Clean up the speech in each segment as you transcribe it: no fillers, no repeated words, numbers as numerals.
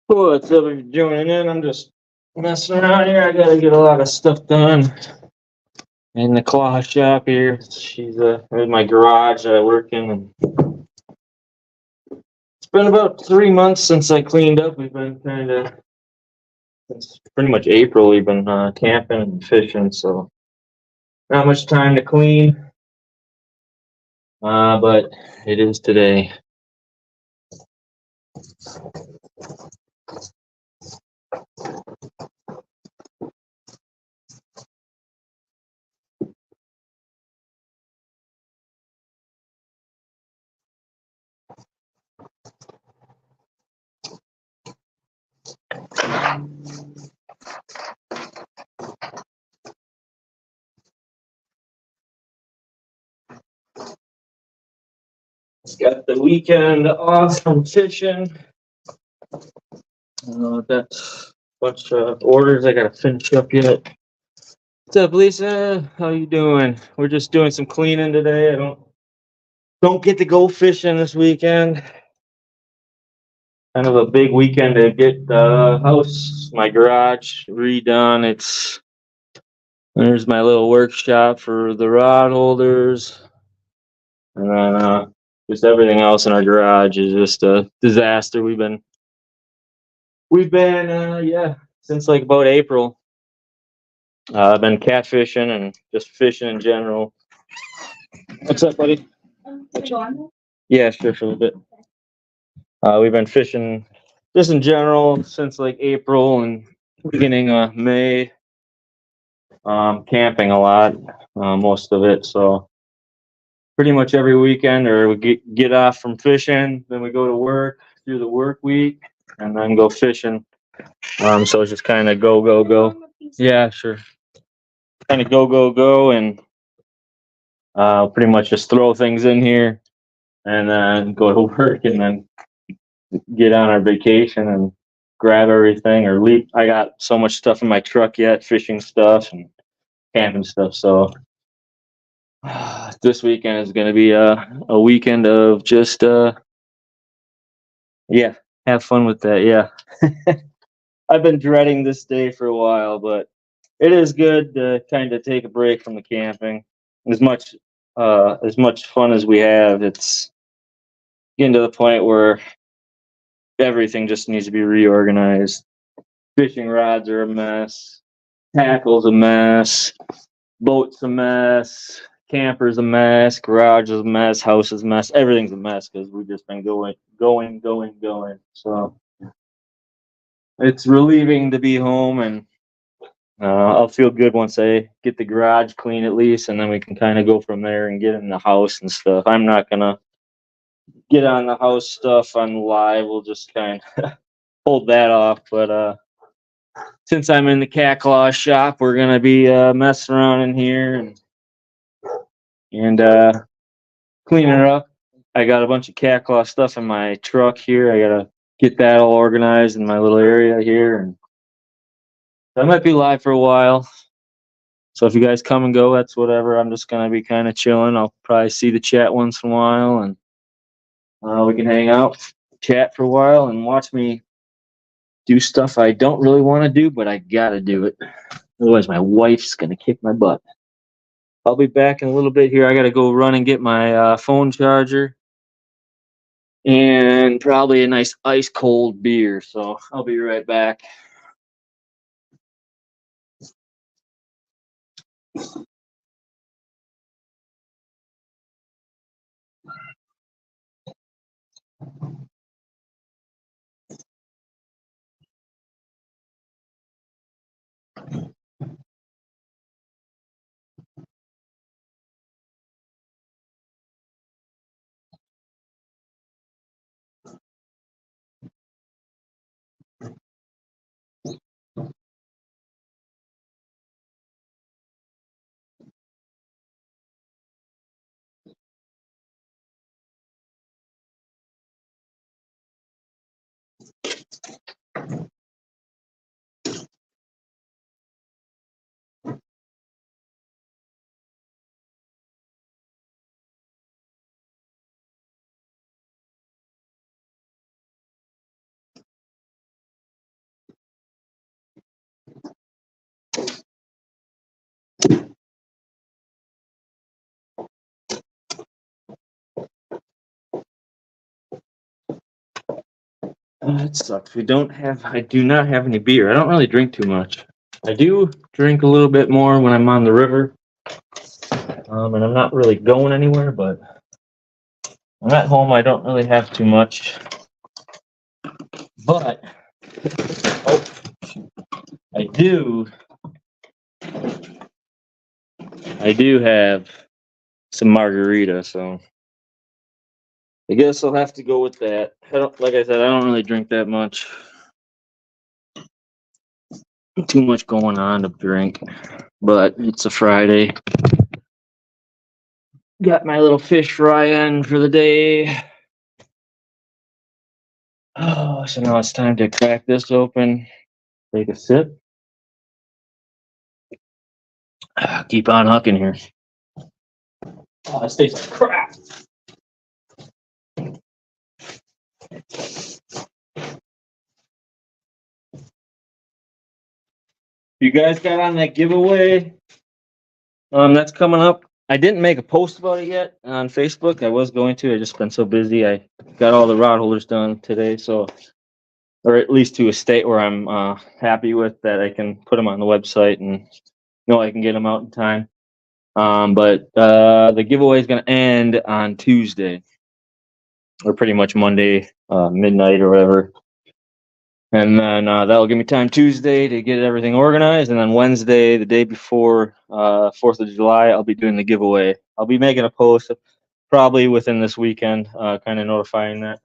What's up, if you're joining in? I'm just messing around here. I gotta get a lot of stuff done in the claw shop here. She's in my garage that I work in. And it's been about 3 months since I cleaned up. We've been kind of, since pretty much April, we've been camping and fishing, so not much time to clean. But it is today. Got the weekend off from fishing. That bunch of orders I gotta finish up yet. What's up, Lisa? How you doing? We're just doing some cleaning today. I don't get to go fishing this weekend. Kind of a big weekend to get the house, my garage redone. There's my little workshop for the rod holders, and then just everything else in our garage is just a disaster. Yeah, since like about April. I've been catfishing and just fishing in general. What's up, buddy? Yeah, sure, for a little bit. We've been fishing just in general since like April and beginning of May. Camping a lot, most of it. So pretty much every weekend, or we get off from fishing, then we go to work through the work week, and then go fishing. So it's just kind of go, go, go. Yeah, sure. Kind of go, go, go, and pretty much just throw things in here, and then go to work, and then get on our vacation and grab everything or leave. I got so much stuff in my truck yet, fishing stuff and camping stuff. So this weekend is going to be a weekend of just yeah, have fun with that. Yeah. I've been dreading this day for a while, but it is good to kind of take a break from the camping. As much fun as we have, it's getting to the point where everything just needs to be reorganized. Fishing rods are a mess, tackle's a mess, boat's a mess, camper's a mess, garage is a mess, house is a mess, everything's a mess because we've just been going, going, going, going. So it's relieving to be home, and I'll feel good once I get the garage clean at least, and then we can kind of go from there and get in the house and stuff. I'm not gonna get on the house stuff on live. We'll just kind of hold that off. But since I'm in the cat claw shop, we're gonna be messing around in here and and cleaning it up. I got a bunch of cat claw stuff in my truck here. I gotta get that all organized in my little area here, and I might be live for a while. So if you guys come and go, that's whatever. I'm just gonna be kind of chilling. I'll probably see the chat once in a while, and we can hang out, chat for a while, and watch me do stuff I don't really want to do, but I gotta do it. Otherwise, my wife's gonna kick my butt. I'll be back in a little bit here. I gotta go run and get my phone charger and probably a nice ice cold beer. So I'll be right back. It sucks. I do not have any beer. I don't really drink too much. I do drink a little bit more when I'm on the river, and I'm not really going anywhere, but I'm at home. I don't really have too much. But oh, I do. I do have some margarita, so I guess I'll have to go with that. Like I said, I don't really drink that much. Too much going on to drink, but it's a Friday. Got my little fish fry in for the day. Oh, so now it's time to crack this open, take a sip. Keep on hucking here. Oh, this tastes like crap. You guys got on that giveaway? That's coming up. I didn't make a post about it yet on Facebook. I was going to. I just been so busy. I got all the rod holders done today, so or at least to a state where I'm happy with that I can put them on the website and know I can get them out in time. But the giveaway is going to end on Tuesday, or pretty much Monday midnight or whatever. And then that'll give me time Tuesday to get everything organized. And then Wednesday, the day before 4th of July, I'll be doing the giveaway. I'll be making a post probably within this weekend, kind of notifying that.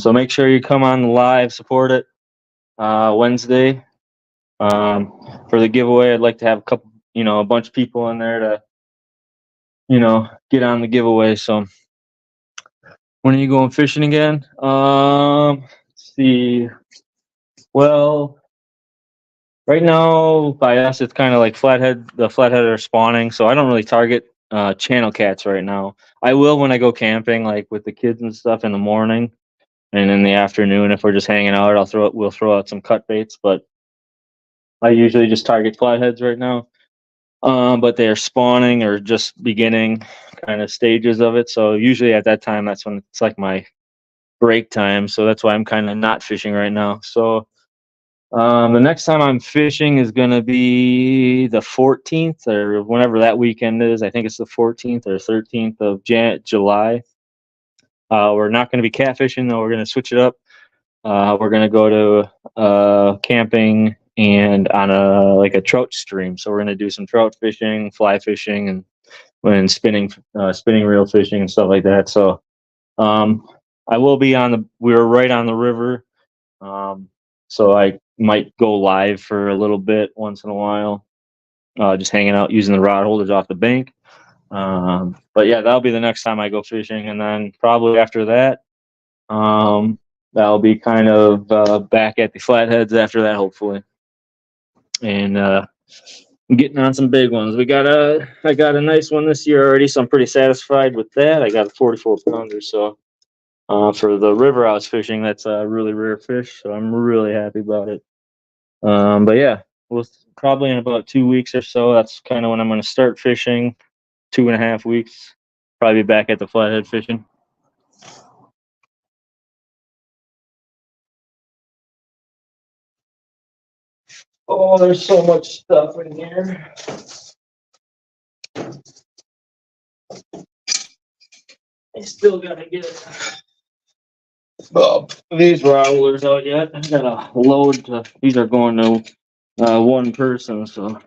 So make sure you come on the live, support it Wednesday. For the giveaway, I'd like to have a bunch of people in there to, get on the giveaway. So when are you going fishing again? Let's see. Well, right now by us, it's kind of like flathead. The flathead are spawning, so I don't really target channel cats right now. I will when I go camping, like with the kids and stuff in the morning, and in the afternoon if we're just hanging out, we'll throw out some cut baits. But I usually just target flatheads right now. But they are spawning or just beginning kind of stages of it. So usually at that time, that's when it's like my break time. So that's why I'm kind of not fishing right now. So the next time I'm fishing is going to be the 14th or whenever that weekend is. I think it's the 14th or 13th of July. We're not going to be catfishing, though. We're going to switch it up. We're going to go to camping and on a trout stream. So we're going to do some trout fishing, fly fishing, and spinning reel fishing and stuff like that. So I will be we're right on the river. So I might go live for a little bit once in a while, just hanging out using the rod holders off the bank. But yeah, that'll be the next time I go fishing, and then probably after that, um, that'll be kind of back at the flatheads after that, hopefully, and getting on some big ones. I got a nice one this year already, so I'm pretty satisfied with that. I got a 44 pounder, so for the river I was fishing, that's a really rare fish, so I'm really happy about it. But yeah, we'll probably in about 2 weeks or so. That's kind of when I'm going to start fishing. 2.5 weeks, probably be back at the flathead fishing. Oh, there's so much stuff in here. I still gotta get these rollers out yet. I got a load. These are going to one person, so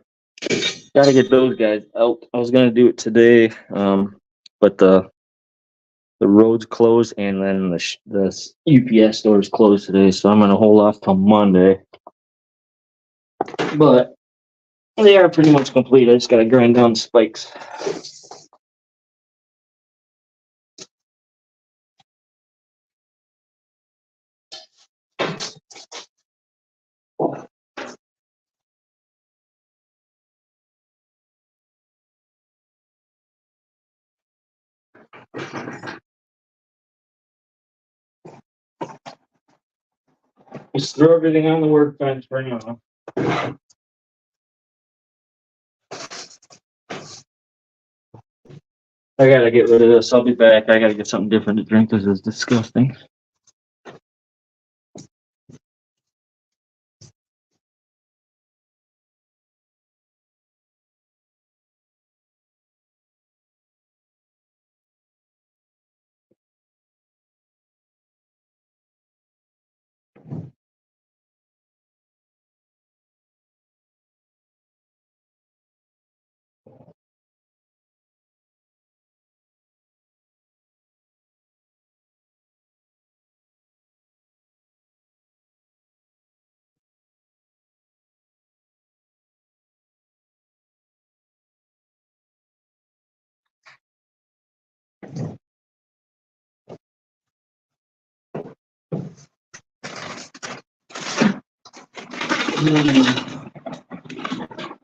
gotta get those guys out. I was gonna do it today, but the road's closed, and then the UPS store is closed today, so I'm gonna hold off till Monday. But they are pretty much complete. I just gotta grind down spikes. Just throw everything on the workbench for now. I gotta get rid of this. I'll be back. I gotta get something different to drink. This is disgusting.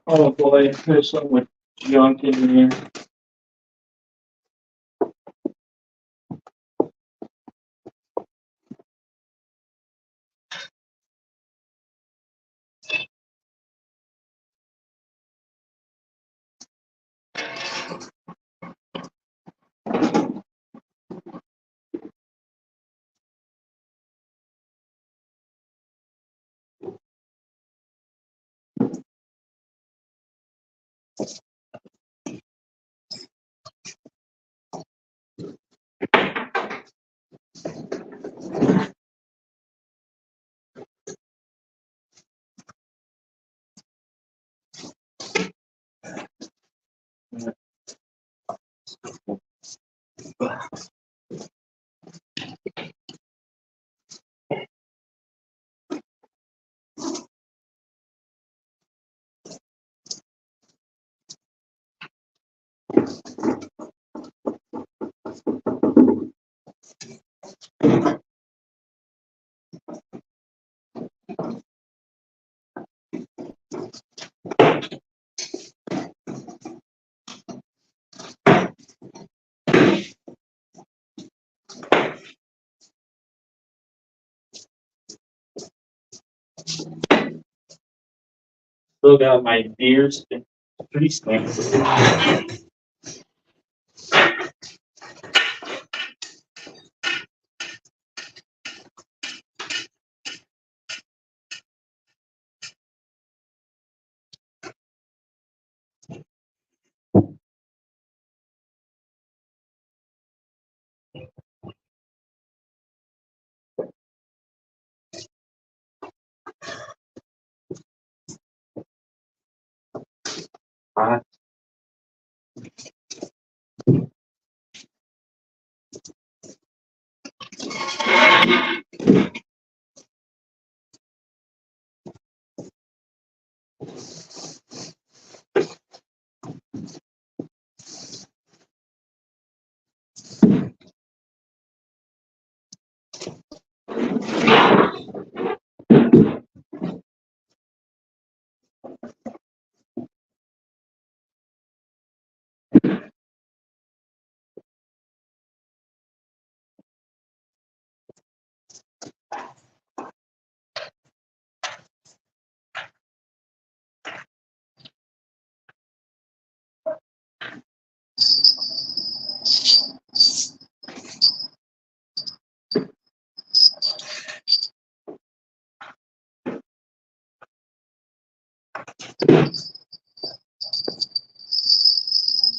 Oh boy, there's so much junk in here. Still got my beers. Pretty stinks.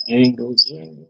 Jingle, jingle.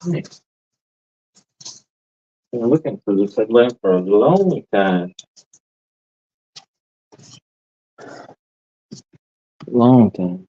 Nice. Been looking for this headlamp for a long time. Long time.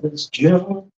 This job.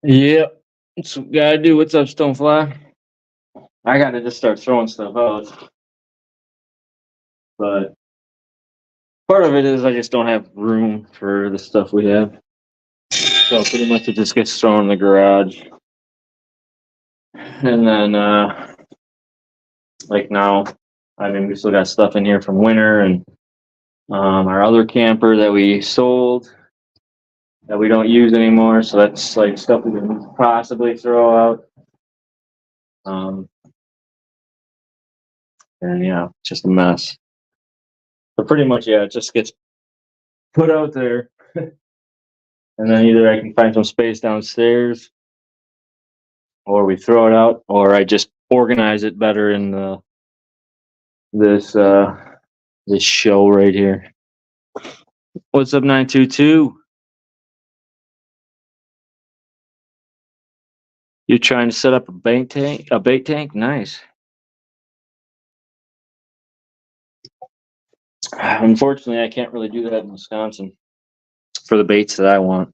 Yep. That's what gotta do. What's up, Stonefly? I gotta just start throwing stuff out. But part of it is I just don't have room for the stuff we have. So pretty much it just gets thrown in the garage. And then like now, I mean we still got stuff in here from winter and our other camper that we sold that we don't use anymore. So that's like stuff we can possibly throw out. And yeah, it's just a mess. But pretty much, yeah, it just gets put out there. And then either I can find some space downstairs or we throw it out, or I just organize it better in this this show right here. What's up, 922? You're trying to set up a bait tank? A bait tank? Nice. Unfortunately, I can't really do that in Wisconsin for the baits that I want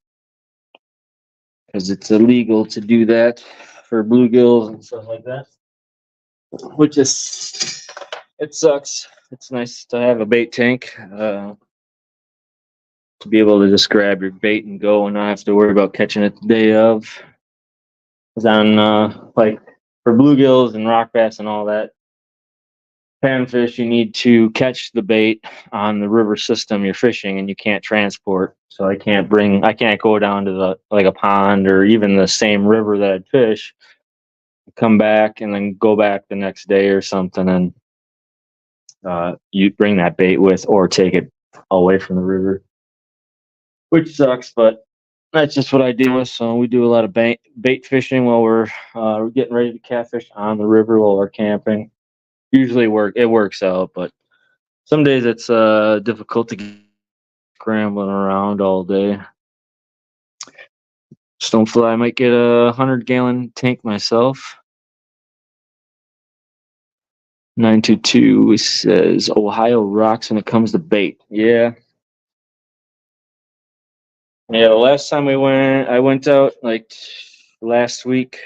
because it's illegal to do that for bluegills and stuff like that. Which is, it sucks. It's nice to have a bait tank to be able to just grab your bait and go and not have to worry about catching it the day of. Because on like for bluegills and rock bass and all that, panfish, you need to catch the bait on the river system you're fishing, and you can't transport. So I can't go down to the like a pond or even the same river that I'd fish, come back and then go back the next day or something, and you bring that bait with or take it away from the river, which sucks, but that's just what I deal with. So we do a lot of bait fishing while we're getting ready to catfish on the river while we're camping. Usually it works out, but some days it's difficult to get scrambling around all day. Stonefly, I might get a 100-gallon tank myself. 922 says Ohio rocks when it comes to bait. Yeah. Yeah, the last time I went out like last week.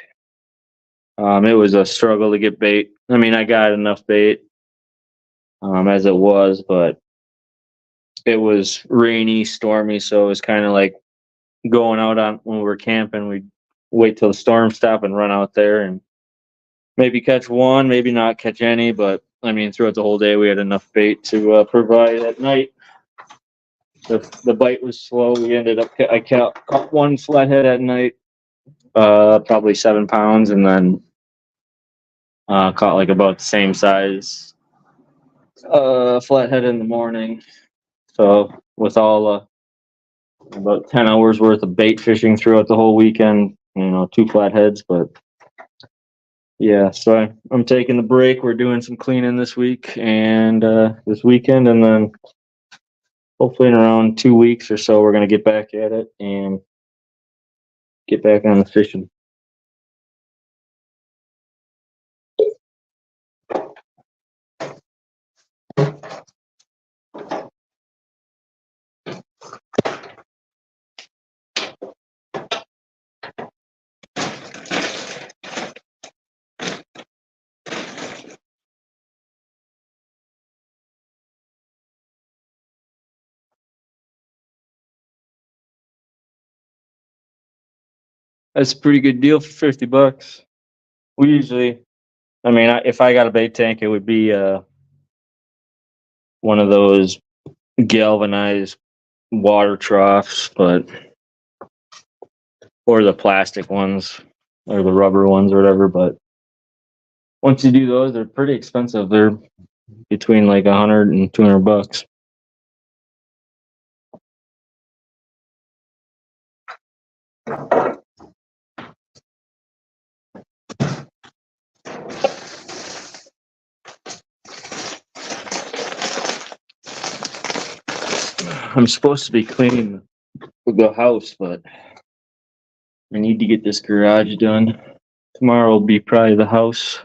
It was a struggle to get bait. I mean, I got enough bait as it was, but it was rainy, stormy, so it was kind of like going out on when we were camping. We'd wait till the storm stopped and run out there and maybe catch one, maybe not catch any. But I mean, throughout the whole day, we had enough bait to provide at night. The bite was slow. We ended up I caught one flathead at night. probably 7 pounds, and then caught like about the same size flathead in the morning. So with all about 10 hours worth of bait fishing throughout the whole weekend, two flatheads. But yeah, so I'm taking the break. We're doing some cleaning this week and this weekend, and then hopefully in around 2 weeks or so, we're gonna get back at it and get back on the fishing. That's a pretty good deal for $50. We usually, if I got a bait tank, it would be one of those galvanized water troughs, but or the plastic ones or the rubber ones or whatever. But once you do those, they're pretty expensive. They're between like 100 and 200 bucks. I'm supposed to be cleaning the house, but I need to get this garage done. Tomorrow will be probably the house.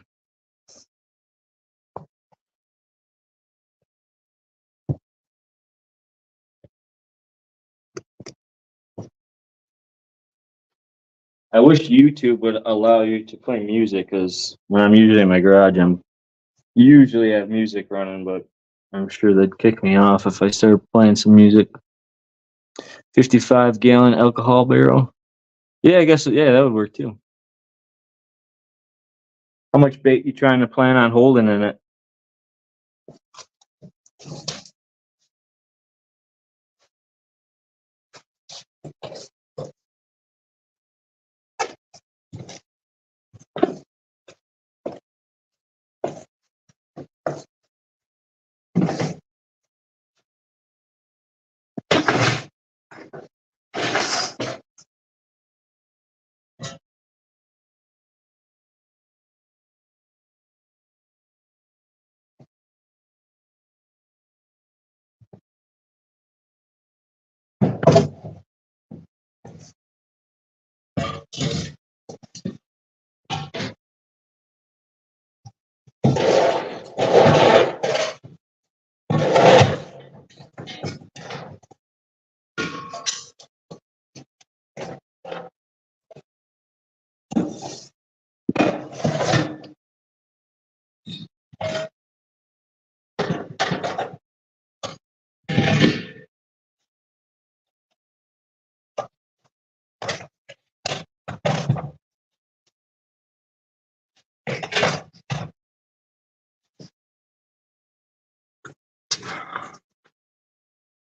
I wish YouTube would allow you to play music, because when I'm usually in my garage, I'm usually have music running, but I'm sure they'd kick me off if I started playing some music. 55-gallon alcohol barrel. Yeah, I guess, yeah, that would work too. How much bait you trying to plan on holding in it?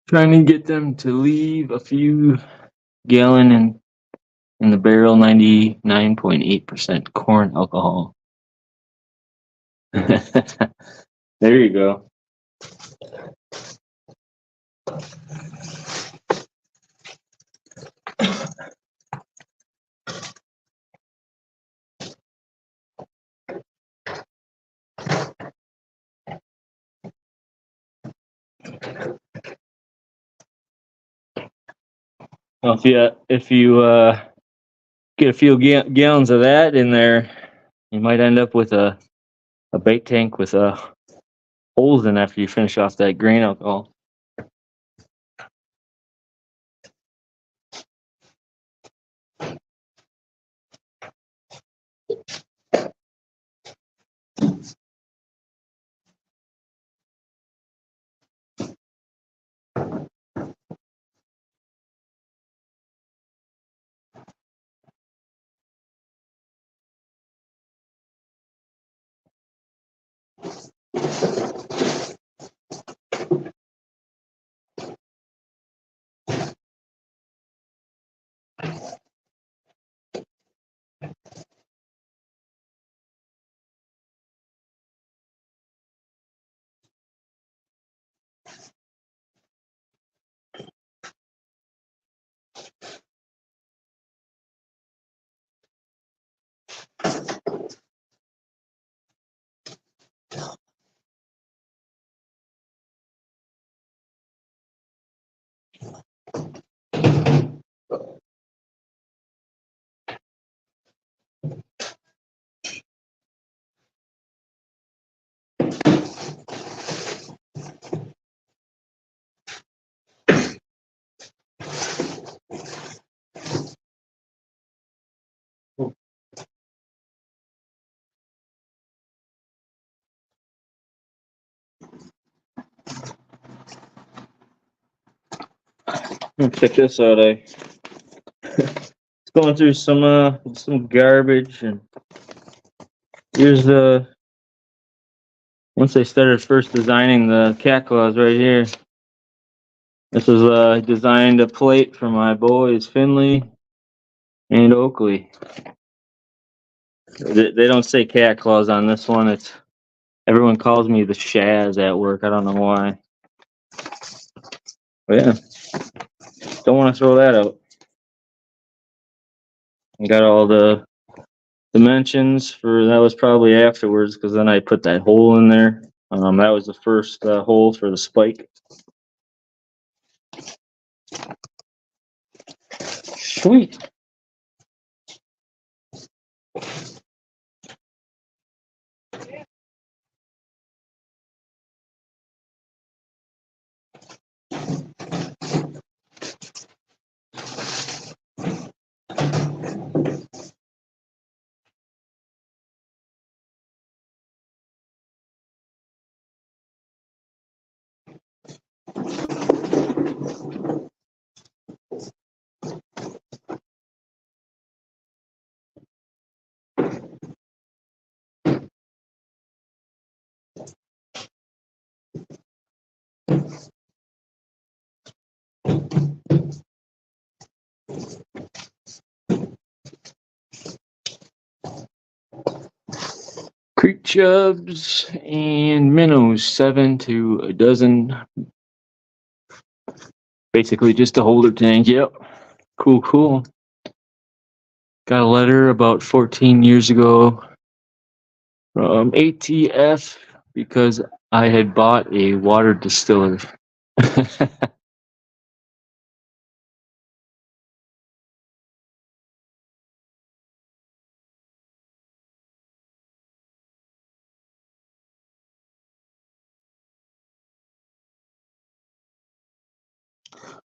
Trying to get them to leave a few gallon in the barrel, 99.8% corn alcohol. There you go. Well, if you get a few gallons of that in there, you might end up with a bait tank with holes in after you finish off that grain alcohol. Check this out. I going through some garbage, and here's the once they started first designing the cat claws right here. This was I designed a plate for my boys Finley and Oakley. They don't say cat claws on this one. It's everyone calls me the Shaz at work. I don't know why. But yeah, don't want to throw that out. I got all the dimensions for that was probably afterwards because then I put that hole in there. That was the first hole for the spike. Sweet. Creek chubs and minnows, 7 to a dozen. Basically just a holder tank. Yep. Cool, cool. Got a letter about 14 years ago from ATF because I had bought a water distiller.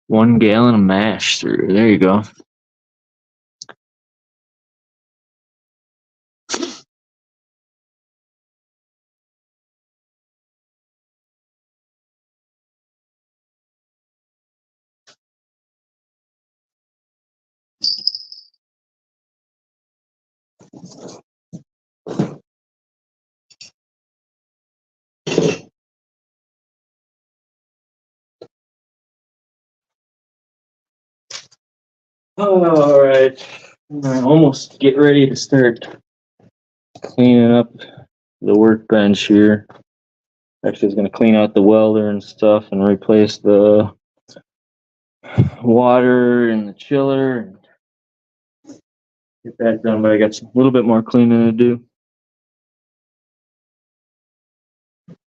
One gallon of mash through. There you go. All right. Almost get ready to start cleaning up the workbench here. Actually, it's going to clean out the welder and stuff and replace the water and the chiller and get that done. But I got a little bit more cleaning to do.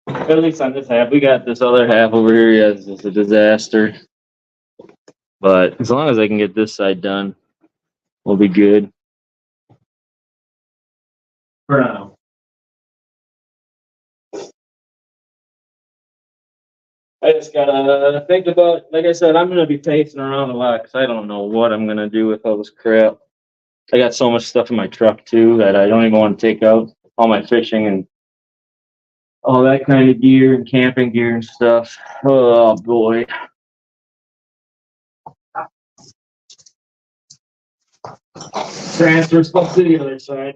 At least on this half, we got this other half over here. Yes, it's a disaster. But as long as I can get this side done, we'll be good. For now. I just gotta think about, like I said, I'm gonna be pacing around a lot because I don't know what I'm gonna do with all this crap. I got so much stuff in my truck too that I don't even want to take out. All my fishing and all that kind of gear and camping gear and stuff. Oh boy. Transfer stuff to the other side.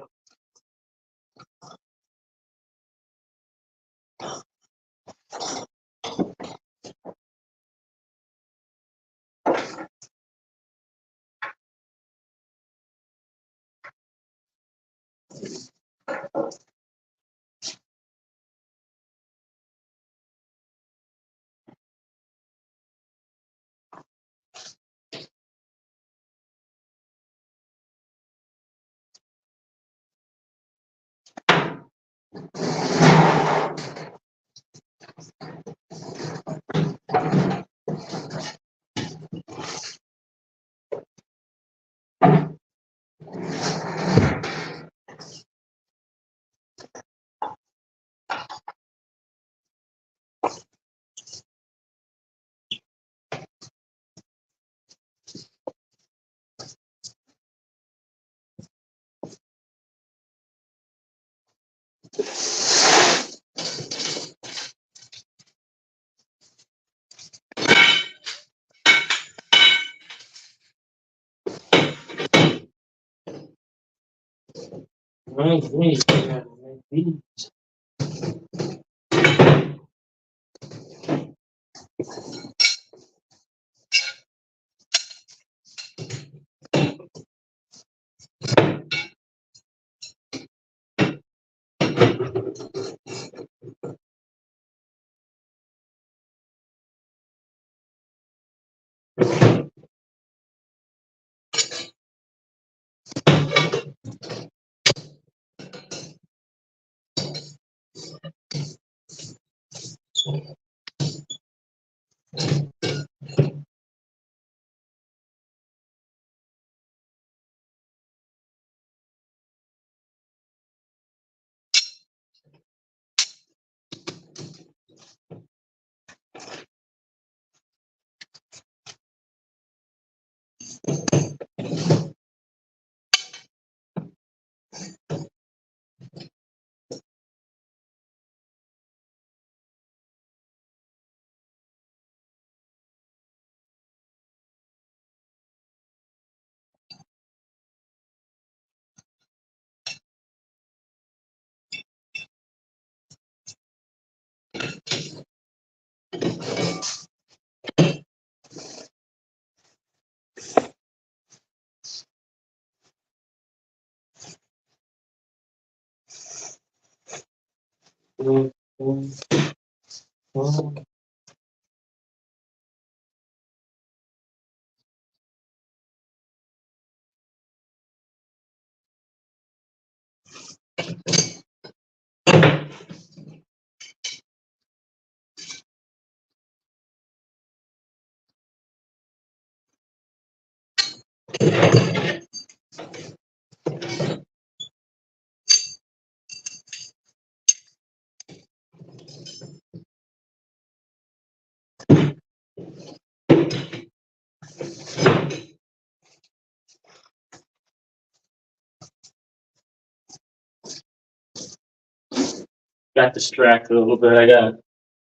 Got distracted a little bit. I got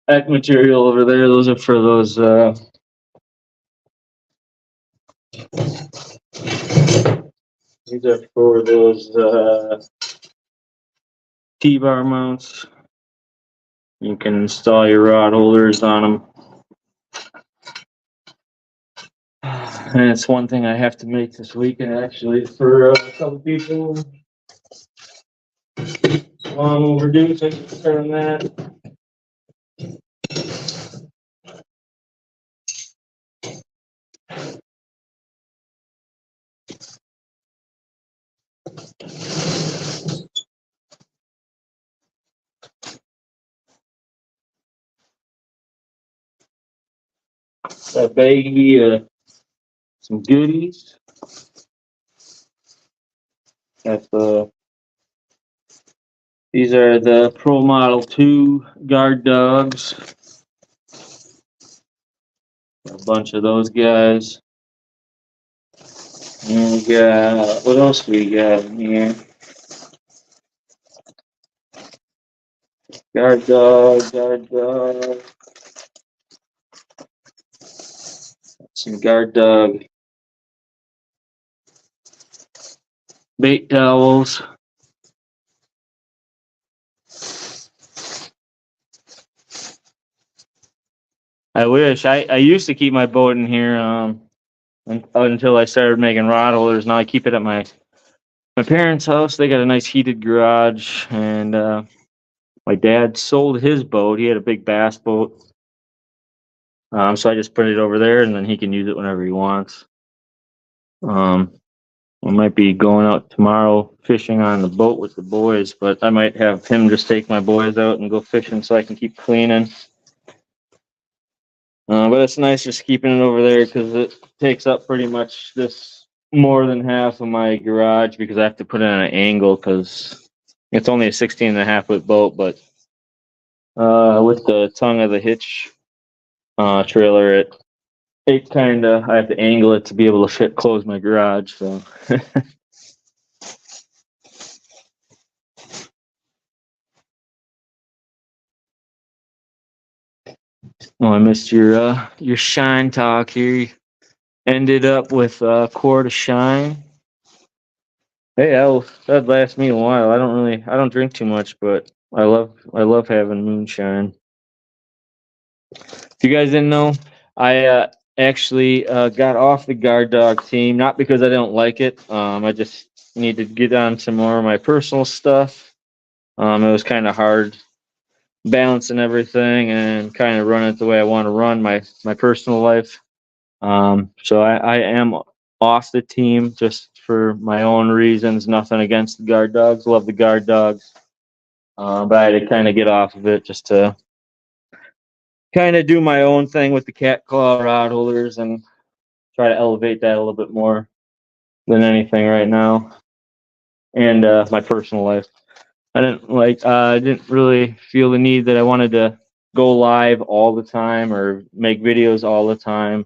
back material over there. Those are for those these are for those T-bar mounts. You can install your rod holders on them. And it's one thing I have to make this weekend actually for a couple people. Long overdue, so I can start on that. A baggie, some goodies. Got these are the Pro Model 2 guard dogs. A bunch of those guys. And we got, what else we got in here? Guard dog, guard dog. Some guard dog bait towels. I wish. I used to keep my boat in here until I started making rod holders. Now I keep it at my parents' house. They got a nice heated garage, and my dad sold his boat. He had a big bass boat, so I just put it over there, and then he can use it whenever he wants. Um, I might be going out tomorrow fishing on the boat with the boys, but I might have him just take my boys out and go fishing so I can keep cleaning. But it's nice just keeping it over there because it takes up pretty much this more than half of my garage because I have to put it on an angle because it's only a 16.5 foot boat, but with the tongue of the hitch trailer, it kind of, I have to angle it to be able to close my garage. So. Oh, I missed your shine talk here. You ended up with a quart of shine. Hey, that'd last me a while. I don't drink too much, but I love having moonshine. If you guys didn't know, I actually got off the guard dog team, not because I don't like it. I just need to get on to more of my personal stuff. It was kind of hard balancing everything and kind of running it the way I want to run my personal life. So I am off the team just for my own reasons. Nothing against the guard dogs. Love the guard dogs. But I had to kind of get off of it just to kind of do my own thing with the cat claw rod holders and try to elevate that a little bit more than anything right now. And my personal life. I didn't really feel the need that I wanted to go live all the time or make videos all the time.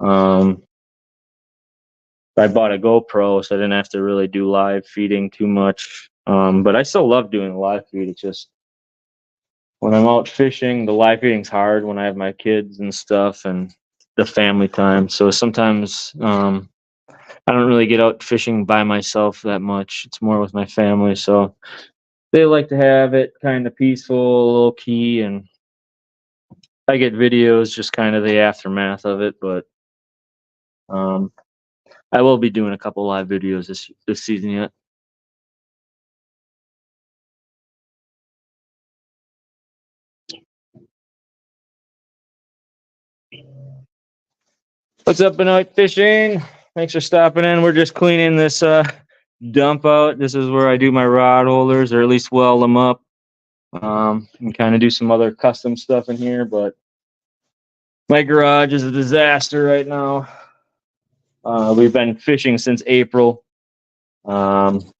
Um, I bought a GoPro, so I didn't have to really do live feeding too much. But I still love doing the live feed. It's just when I'm out fishing, the live feeding's hard when I have my kids and stuff and the family time. So sometimes I don't really get out fishing by myself that much. It's more with my family. So they like to have it kind of peaceful, low key, and I get videos, just kind of the aftermath of it. But um, I will be doing a couple live videos this season yet. What's up, Benoit Fishing? Thanks for stopping in. We're just cleaning this dump out. This is where I do my rod holders, or at least weld them up, and kind of do some other custom stuff in here. But my garage is a disaster right now. We've been fishing since April, um,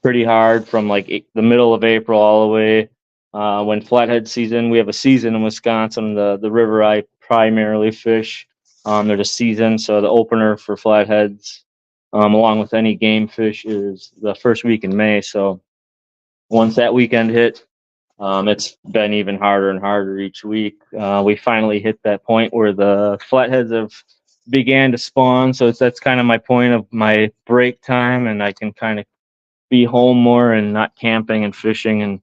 pretty hard from like the middle of April all the way. When flathead season, we have a season in Wisconsin. The river I primarily fish. There's a season, so the opener for flatheads, along with any game fish, is the first week in May. So once that weekend hit, it's been even harder and harder each week. We finally hit that point where the flatheads have began to spawn. So that's kind of my point of my break time, and I can kind of be home more and not camping and fishing and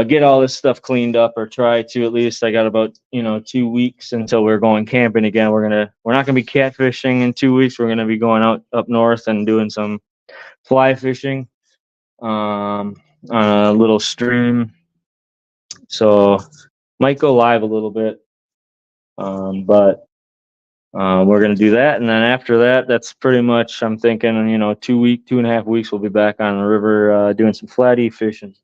get all this stuff cleaned up, or try to at least. I got about 2 weeks until we're going camping again. We're not gonna be catfishing in 2 weeks. We're gonna be going out up north and doing some fly fishing on a little stream. So might go live a little bit, but we're gonna do that, and then after that, that's pretty much. I'm thinking, 2.5 weeks, we'll be back on the river doing some flatty fishing.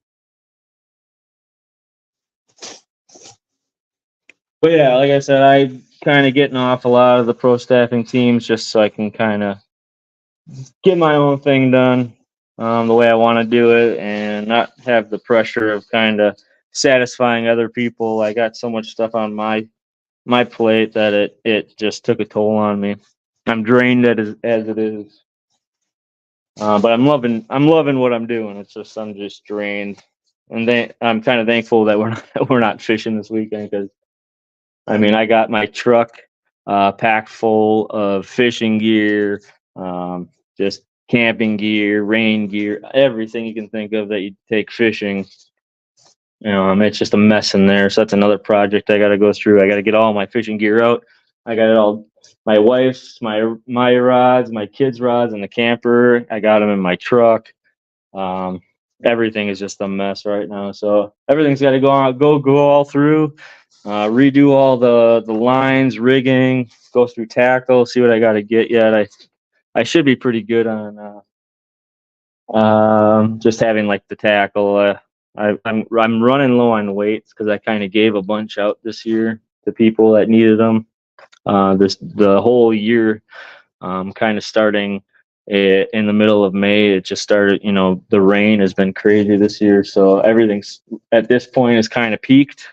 But yeah, like I said, I kind of getting off a lot of the pro staffing teams just so I can kind of get my own thing done the way I want to do it, and not have the pressure of kind of satisfying other people. I got so much stuff on my plate that it just took a toll on me. I'm drained as it is, but I'm loving what I'm doing. It's just I'm just drained, and I'm kind of thankful that we're not fishing this weekend, because I mean, I got my truck packed full of fishing gear, um, just camping gear, rain gear, everything you can think of that you take fishing. It's just a mess in there. So that's another project I got to go through. I got to get all my fishing gear out. I got it all. My wife's, my rods, my kids' rods, and the camper. I got them in my truck. Um, Everything is just a mess right now. So everything's got to go all through, redo all the lines, rigging, go through tackle, see what I got to get yet. I should be pretty good on just having like the tackle. I'm running low on weights because I kind of gave a bunch out this year to people that needed them. The whole year, kind of starting in the middle of May. It just started. The rain has been crazy this year, so everything's at this point is kind of peaked.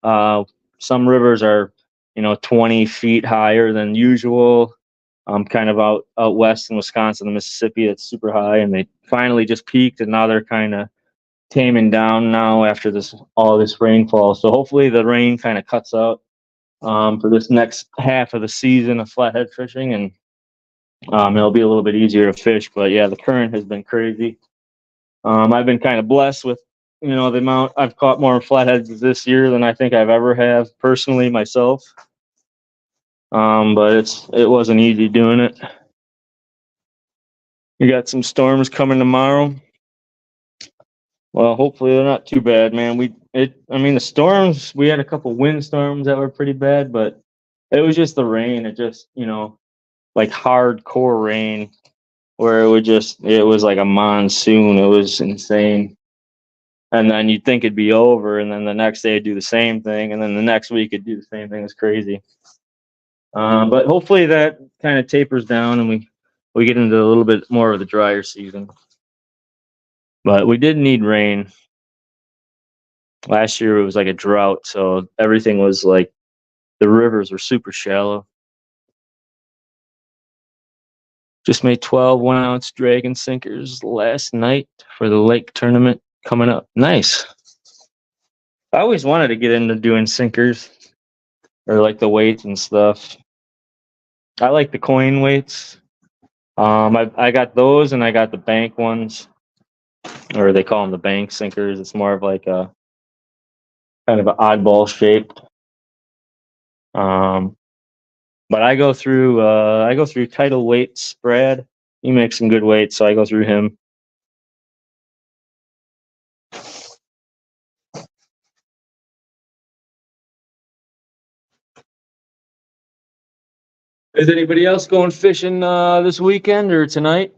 Uh, some rivers are, 20 feet higher than usual. Kind of out west in Wisconsin, the Mississippi, it's super high, and they finally just peaked, and now they're kind of taming down now after all this rainfall. So hopefully the rain kind of cuts out for this next half of the season of flathead fishing, and It'll be a little bit easier to fish. But yeah, the current has been crazy. I've been kind of blessed with, the amount I've caught more flatheads this year than I think I've ever have personally myself. But it wasn't easy doing it. We got some storms coming tomorrow. Well, hopefully they're not too bad, man. I mean, the storms. We had a couple wind storms that were pretty bad, but it was just the rain. It just, like hardcore rain, where it was like a monsoon. It was insane. And then you'd think it'd be over, and then the next day it'd do the same thing, and then the next week it'd do the same thing. It's crazy. But hopefully that kind of tapers down, and we get into a little bit more of the drier season. But we did need rain. Last year it was like a drought, so everything was like the rivers were super shallow. Just made 12 1-ounce dragon sinkers last night for the lake tournament coming up. Nice. I always wanted to get into doing sinkers or like the weights and stuff. I like the coin weights. I got those and I got the bank ones, or they call them the bank sinkers. It's more of like a kind of an oddball shape. Um, but I go through Title Weights, Brad. He makes some good weights, so I go through him. Is anybody else going fishing this weekend or tonight?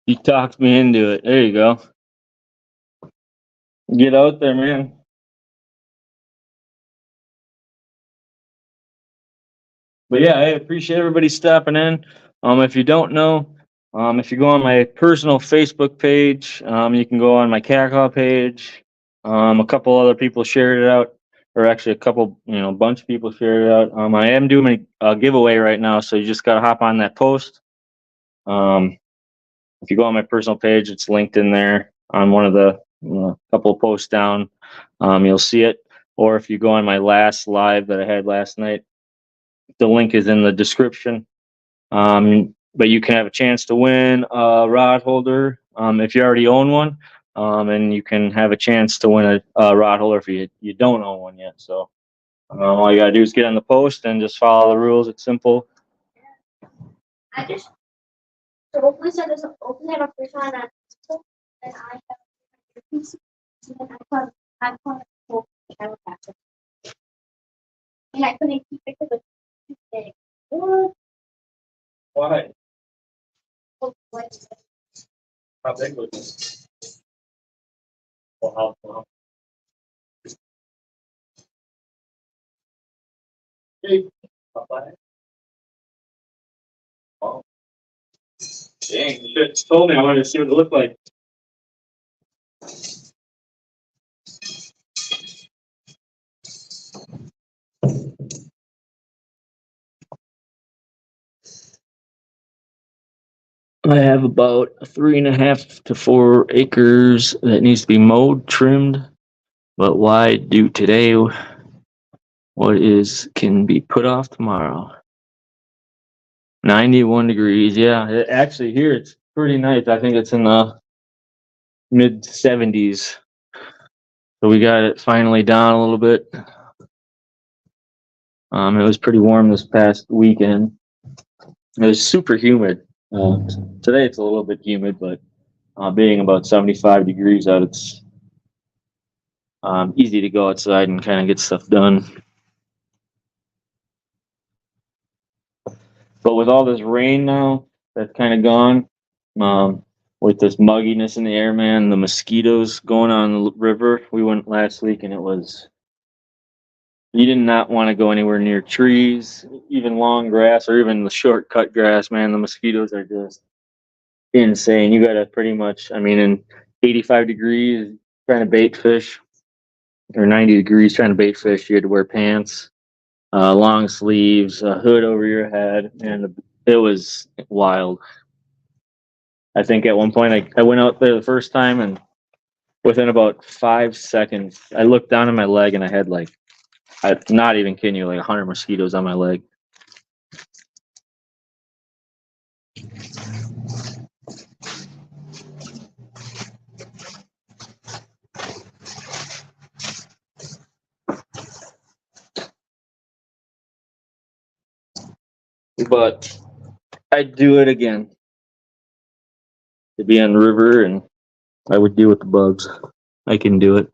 You talked me into it. There you go. Get out there, man. But yeah, I appreciate everybody stopping in. If you don't know, if you go on my personal Facebook page, you can go on my Kakao page. A couple other people shared it out, or actually a couple, a bunch of people shared it out. I am doing a giveaway right now, so you just gotta hop on that post. Um, if you go on my personal page, it's linked in there on one of the couple of posts down. You'll see it. Or if you go on my last live that I had last night, the link is in the description. But you can have a chance to win a rod holder if you already own one, and you can have a chance to win a rod holder if you don't own one yet. So all you gotta do is get on the post and just follow the rules. It's simple. I just so hopefully so there's hopefully have a free time and I have a piece and then I caught I would have to. And I couldn't keep it because it's too big. Why? How big was it? Well, how long? Big. Oh, dang, you should have told me. I wanted to see what it looked like. I have about 3.5 to 4 acres that needs to be mowed, trimmed. But why do today what is can be put off tomorrow? 91 degrees. Yeah, actually here it's pretty nice. I think it's in the mid 70s. So we got it finally down a little bit. It was pretty warm this past weekend. It was super humid. Today it's a little bit humid, but being about 75 degrees out, it's easy to go outside and kind of get stuff done. But with all this rain now that's kind of gone, um, with this mugginess in the air, man, the mosquitoes going on the river. We went last week and it was, you did not want to go anywhere near trees, even long grass or even the short cut grass, man. The mosquitoes are just insane. You got to pretty much, I mean, in 85 degrees trying to bait fish or 90 degrees trying to bait fish, you had to wear pants, long sleeves, a hood over your head, and it was wild. I think at one point I went out there the first time and within about 5 seconds, I looked down at my leg and I had like, I'm not even kidding you, like 100 mosquitoes on my leg. But I'd do it again to be on the river and I would deal with the bugs. I can do it.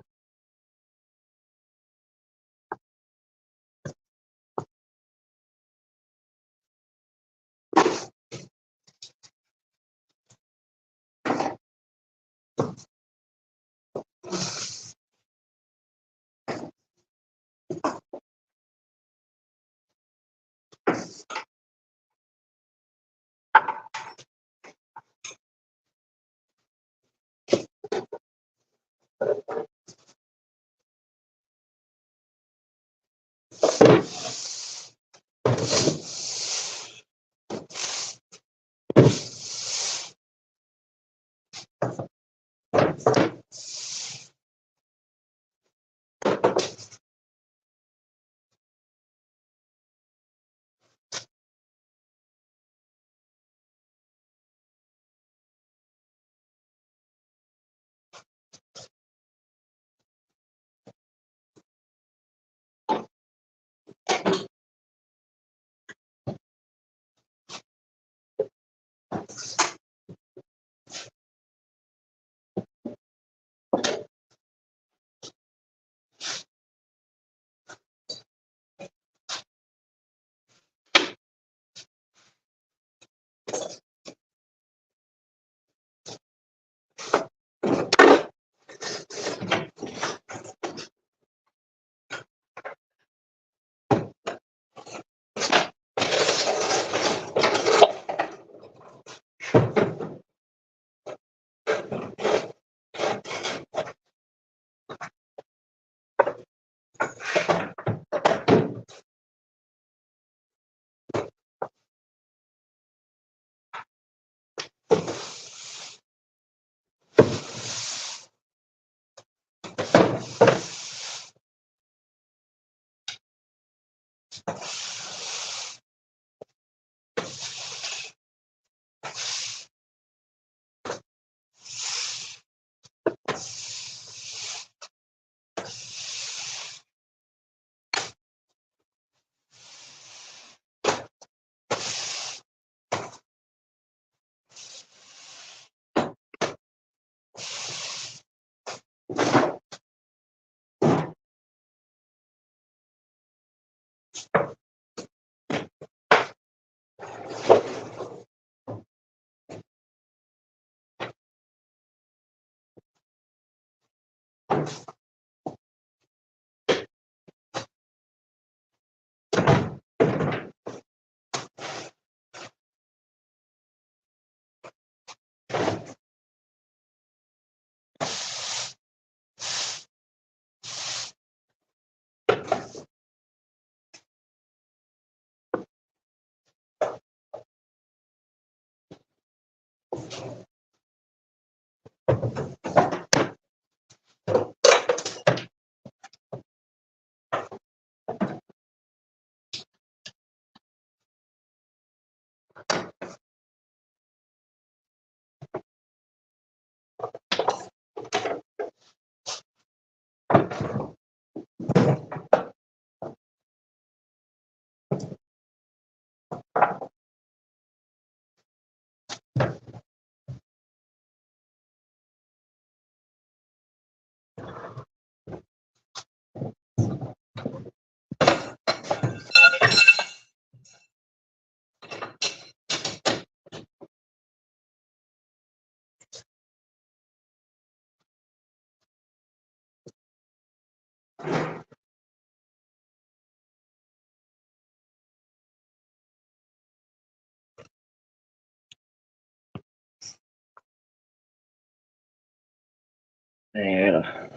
Yeah.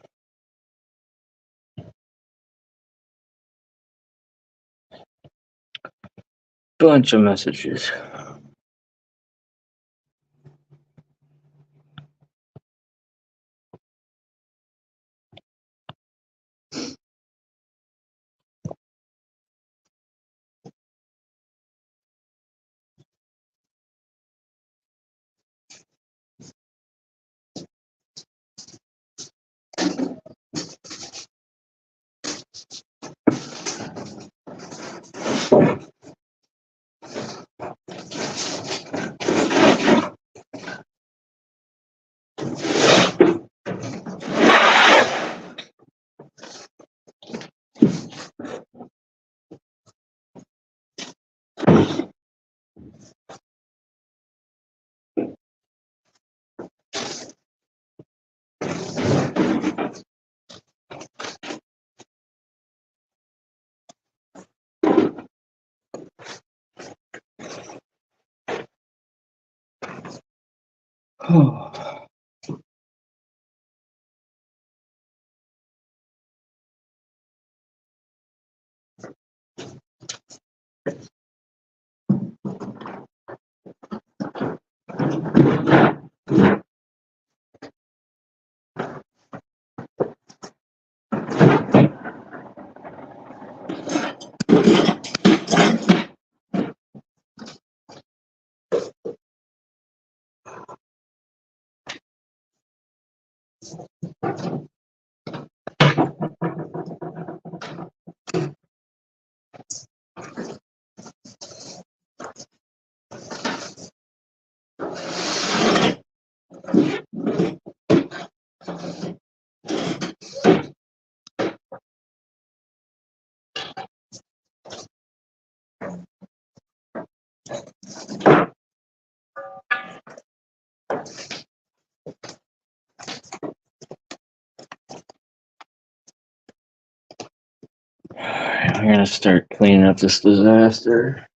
Bunch of messages. Oh. I'm gonna start cleaning up this disaster.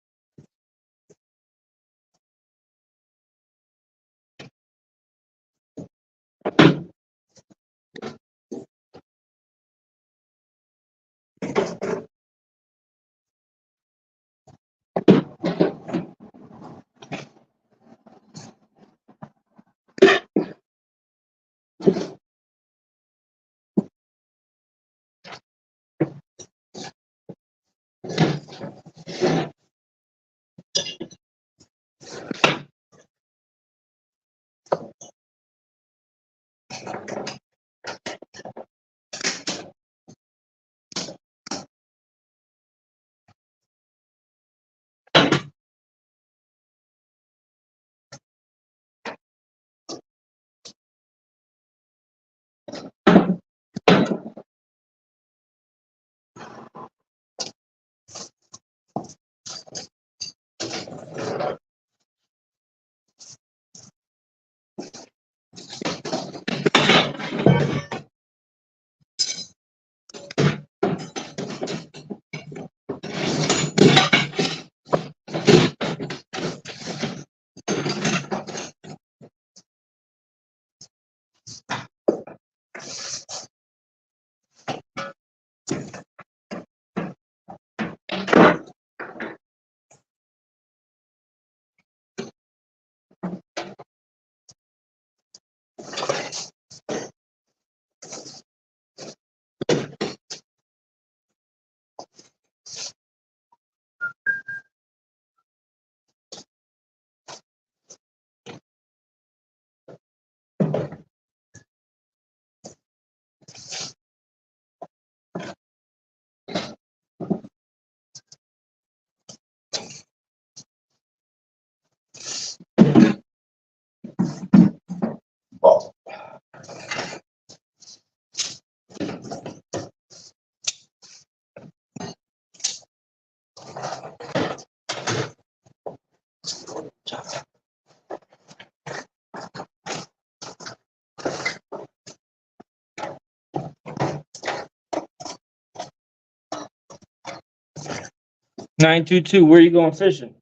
922, where are you going fishing?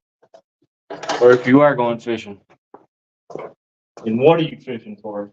Or if you are going fishing, and what are you fishing for?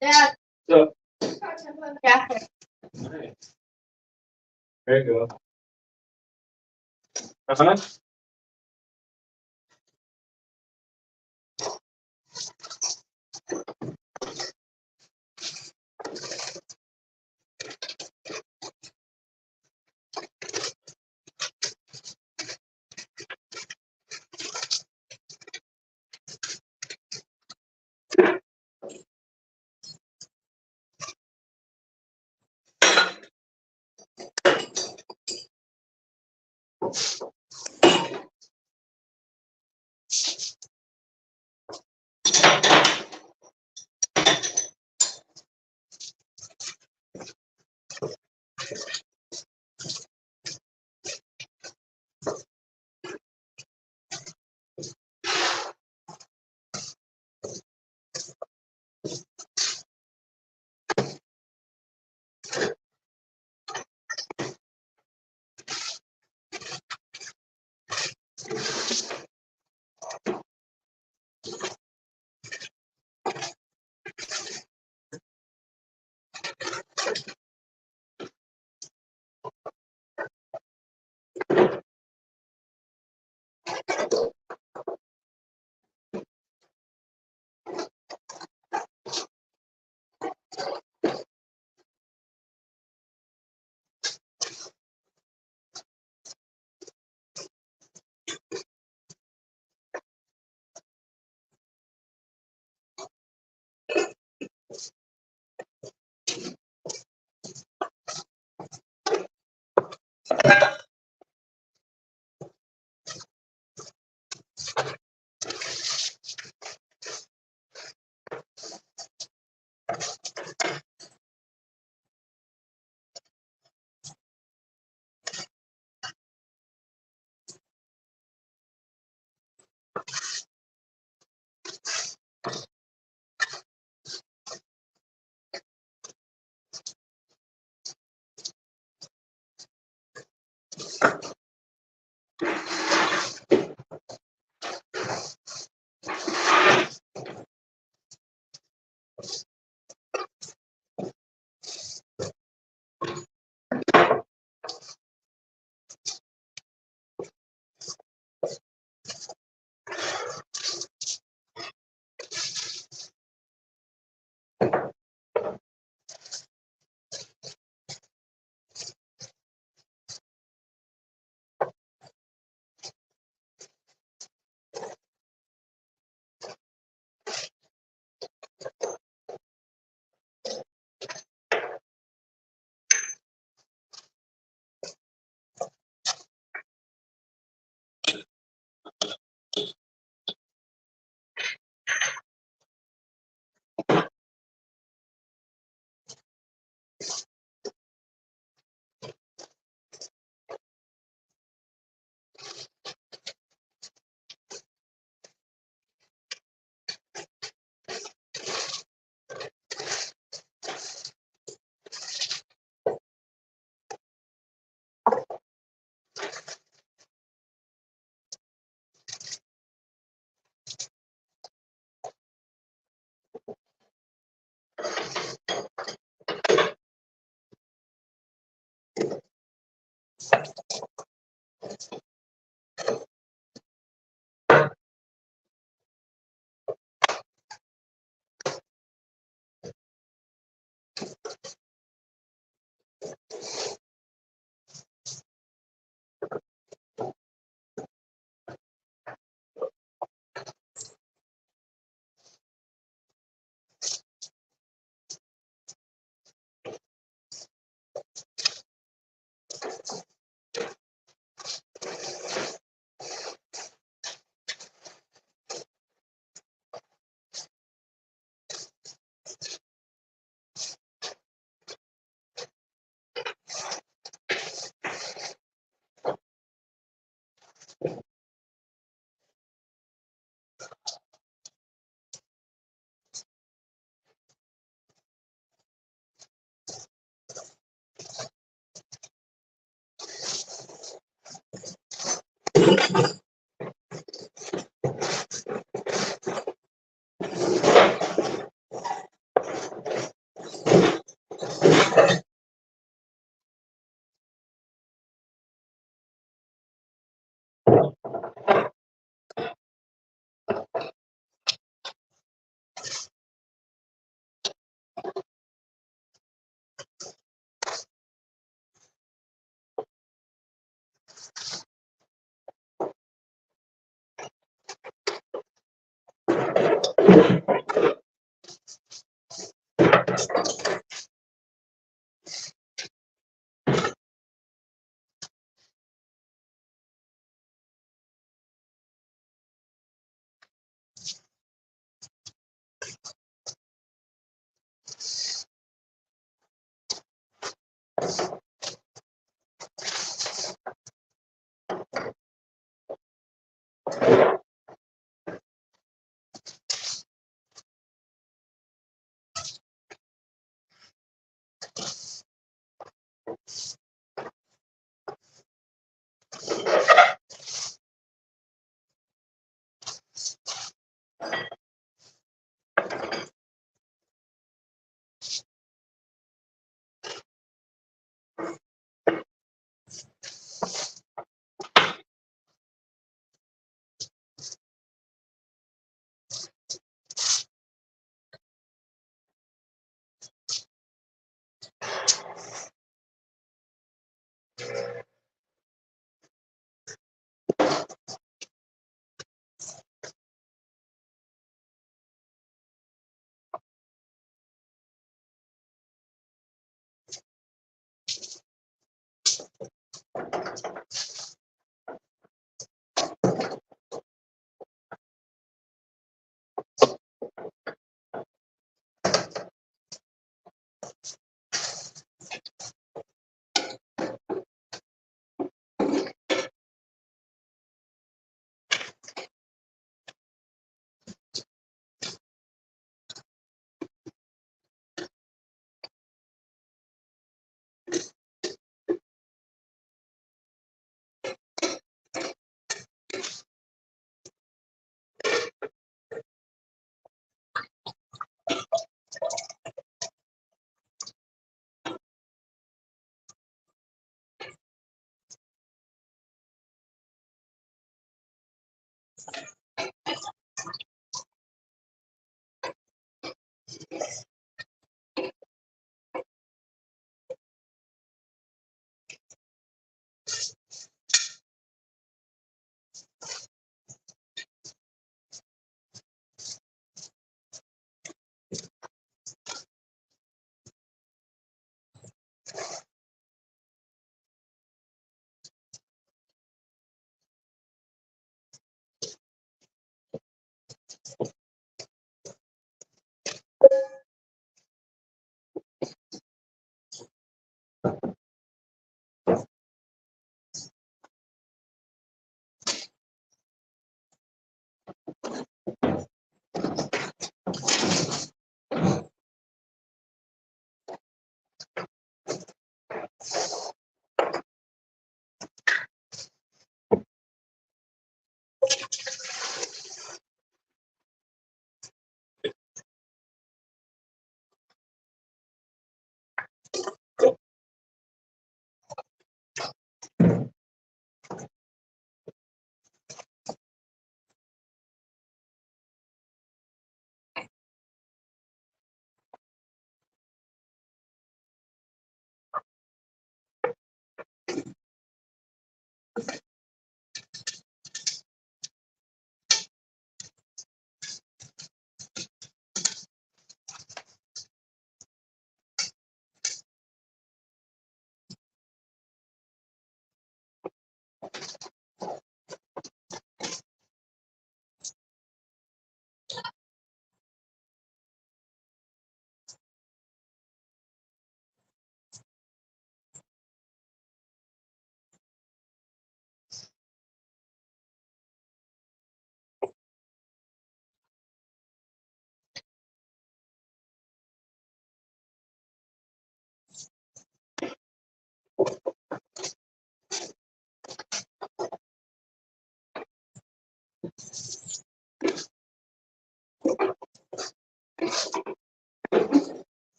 Dad. So, Yeah. nice. There you go. Uh-huh.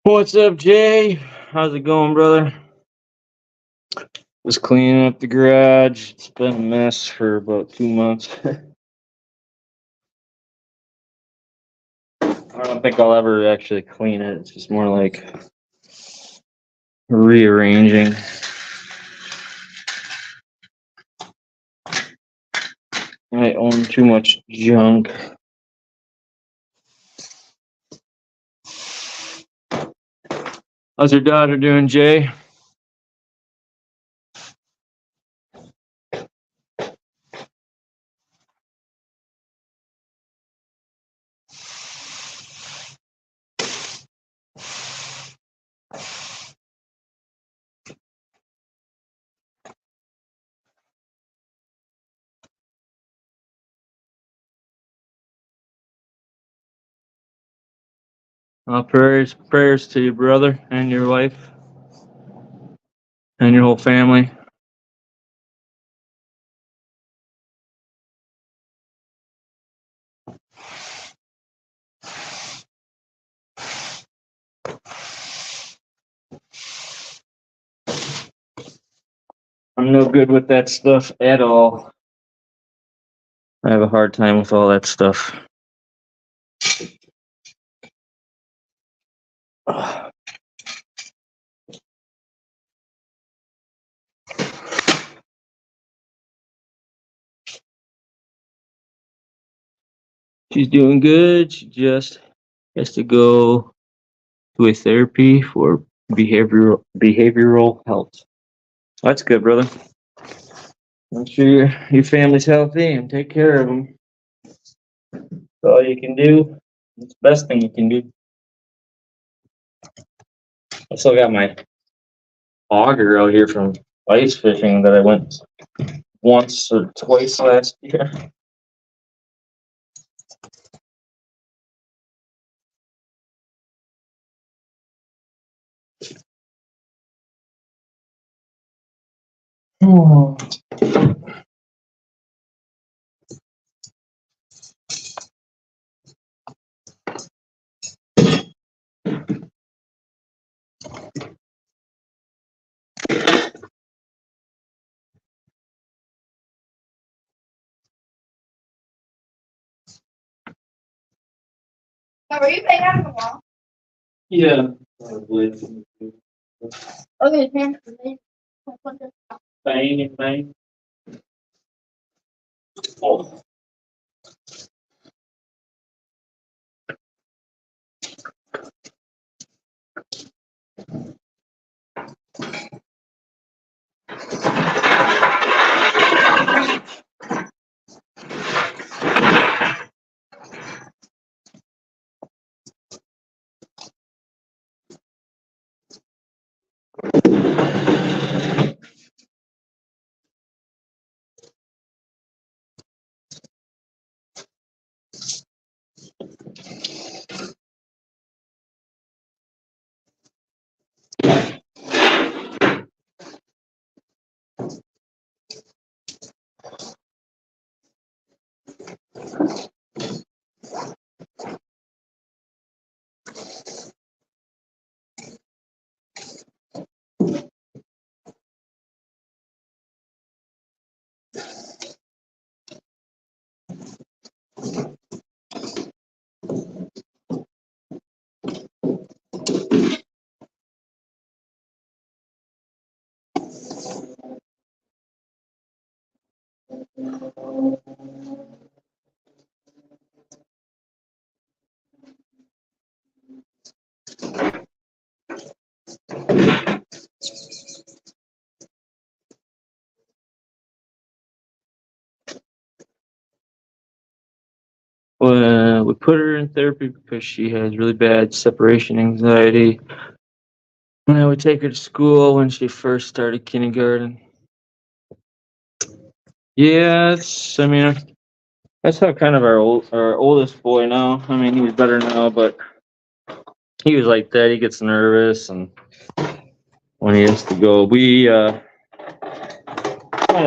What's up, Jay? How's it going, brother? Just cleaning up the garage. It's been a mess for about 2 months. I don't think I'll ever actually clean it. It's just more like rearranging. I own too much junk. How's your daughter doing, Jay? Prayers to you, brother, and your wife, and your whole family. I'm no good with that stuff at all. I have a hard time with all that stuff. She's doing good. She just has to go to a therapy for behavioral health. That's good, brother. Make sure your family's healthy and take care of them. That's all you can do. It's the best thing you can do. I still got my auger out here from ice fishing that I went once or twice last year. Oh. So were you playing out on the wall? Yeah. Probably. Okay, man. Bang, bang. Oh. Well, we put her in therapy because she has really bad separation anxiety. And I would take her to school when she first started kindergarten. Yeah, I mean, that's how kind of our oldest boy now. I mean, he's better now, but he was like that. He gets nervous, and when he has to go, we kind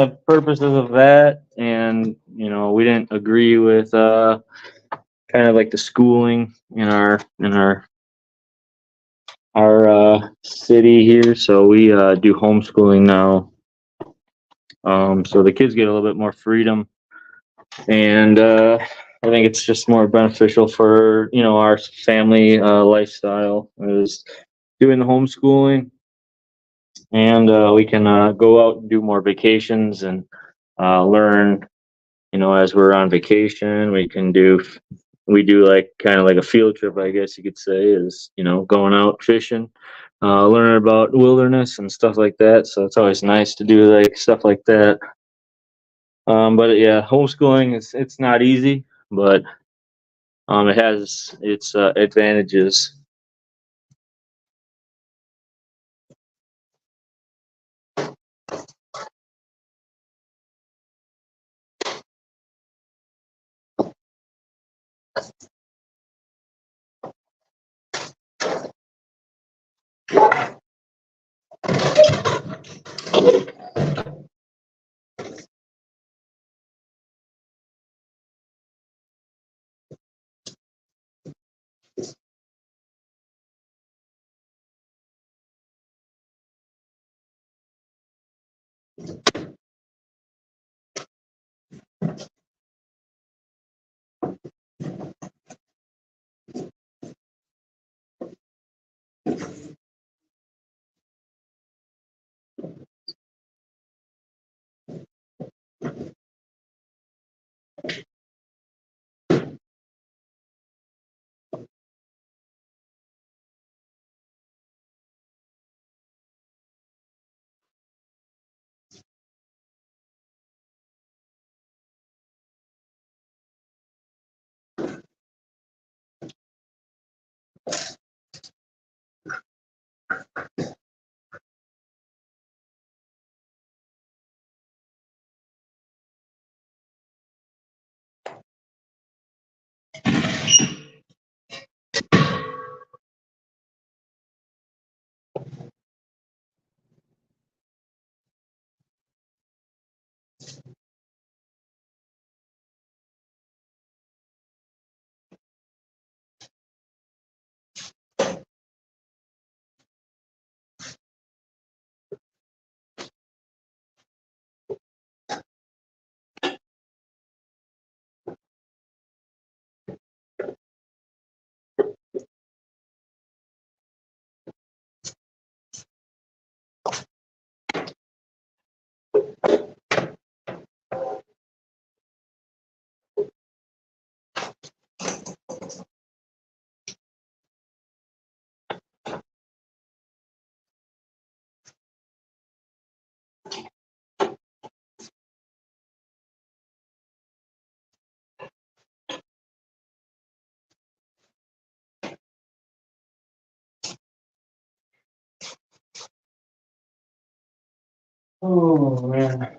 of purposes of that, and we didn't agree with kind of like the schooling in our city here, so we do homeschooling now. So the kids get a little bit more freedom, and I think it's just more beneficial for our family lifestyle is doing the homeschooling, and we can go out and do more vacations and learn. As we're on vacation, we do like kind of like a field trip, I guess you could say, is going out fishing, learning about wilderness and stuff like that. So it's always nice to do like stuff like that. But yeah, homeschooling it's not easy, but it has its advantages. Oh man.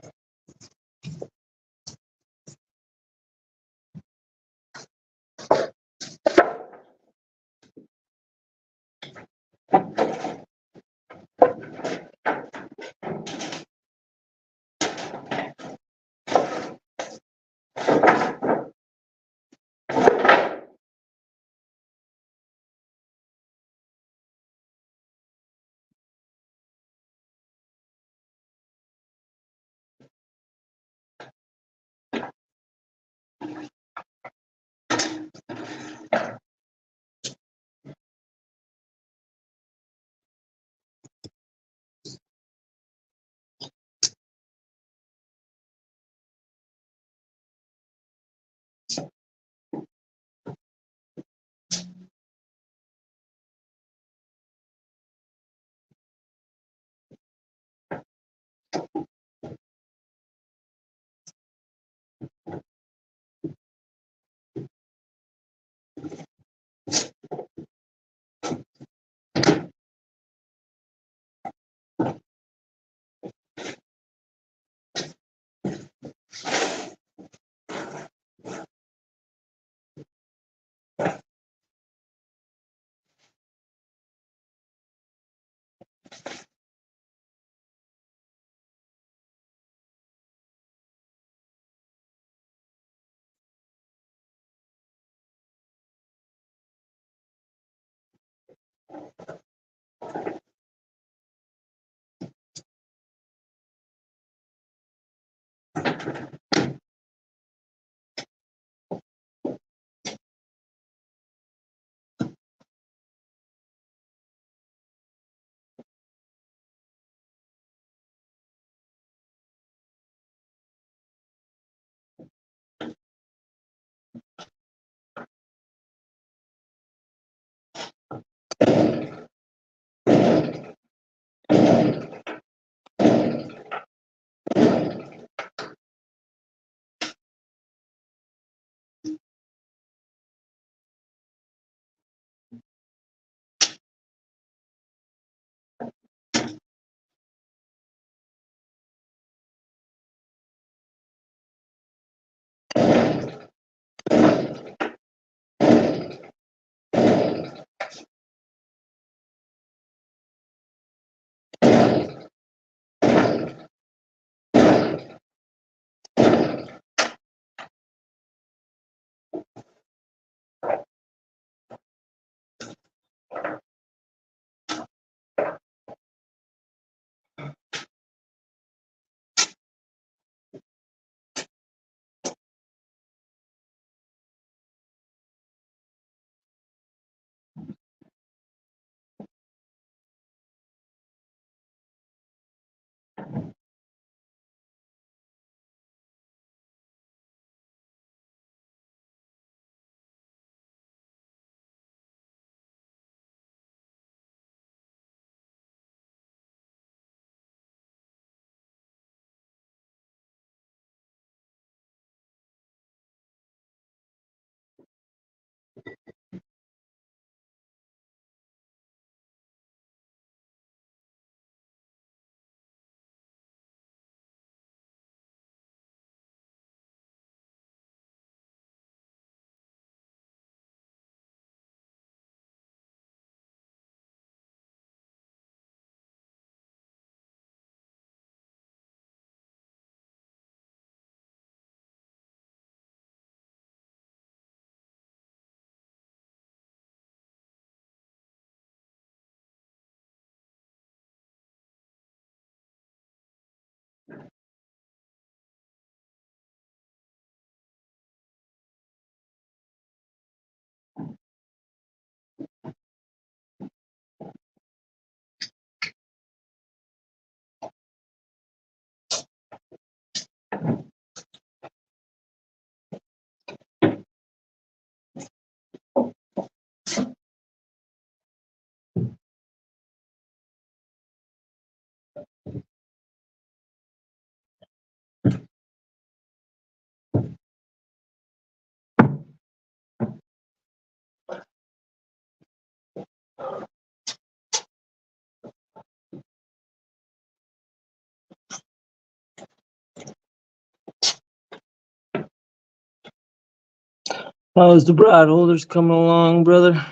How's the rod holders coming along, brother?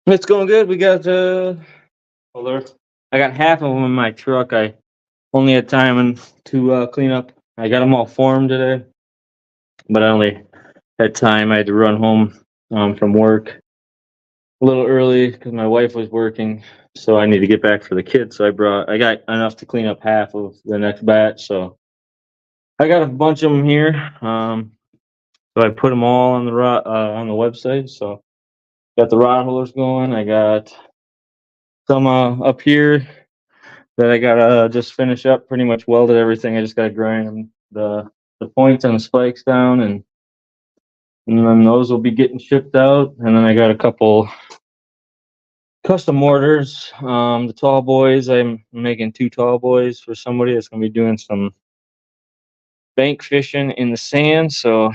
It's going good. We got holder. I got half of them in my truck. I only had time to clean up. I got them all formed today, but I only had time. I had to run home from work a little early because my wife was working, so I need to get back for the kids. So I got enough to clean up half of the next batch. So I got a bunch of them here. So I put them all on the on the website. So got the rod holders going. I got some up here that I gotta just finish up. Pretty much welded everything. I just gotta grind the points and the spikes down, and then those will be getting shipped out. And then I got a couple custom orders. The tall boys. I'm making 2 tall boys for somebody that's gonna be doing some bank fishing in the sand. So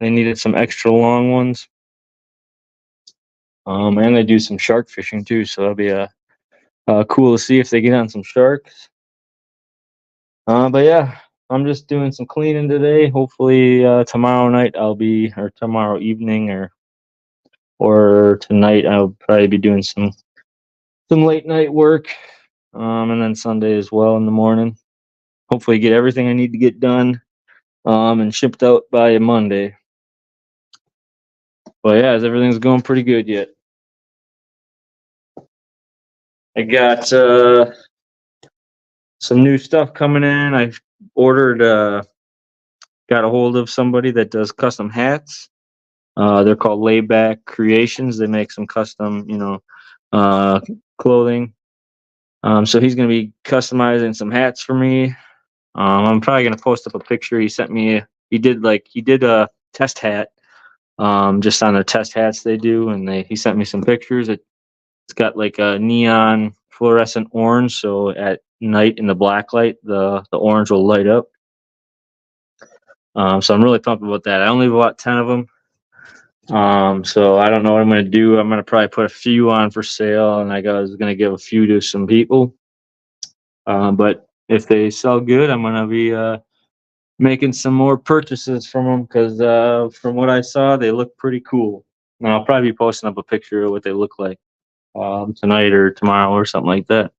they needed some extra long ones. And they do some shark fishing too. So that'll be cool to see if they get on some sharks. But yeah, I'm just doing some cleaning today. Hopefully tomorrow night or tomorrow evening or tonight I'll probably be doing some late night work. And then Sunday as well in the morning. Hopefully get everything I need to get done and shipped out by Monday. But yeah, everything's going pretty good yet. I got some new stuff coming in. I ordered got a hold of somebody that does custom hats. They're called Layback Creations. They make some custom, uh, clothing. So he's gonna be customizing some hats for me. I'm probably gonna post up a picture. He sent me. He did a test hat, just on the test hats they do, and he sent me some pictures. It's got like a neon fluorescent orange, so at night in the black light, the orange will light up. So I'm really pumped about that. I only bought 10 of them. So I don't know what I'm gonna do. I'm gonna probably put a few on for sale, and I was gonna give a few to some people. But if they sell good, I'm gonna be making some more purchases from them because from what I saw, they look pretty cool. And I'll probably be posting up a picture of what they look like tonight or tomorrow or something like that.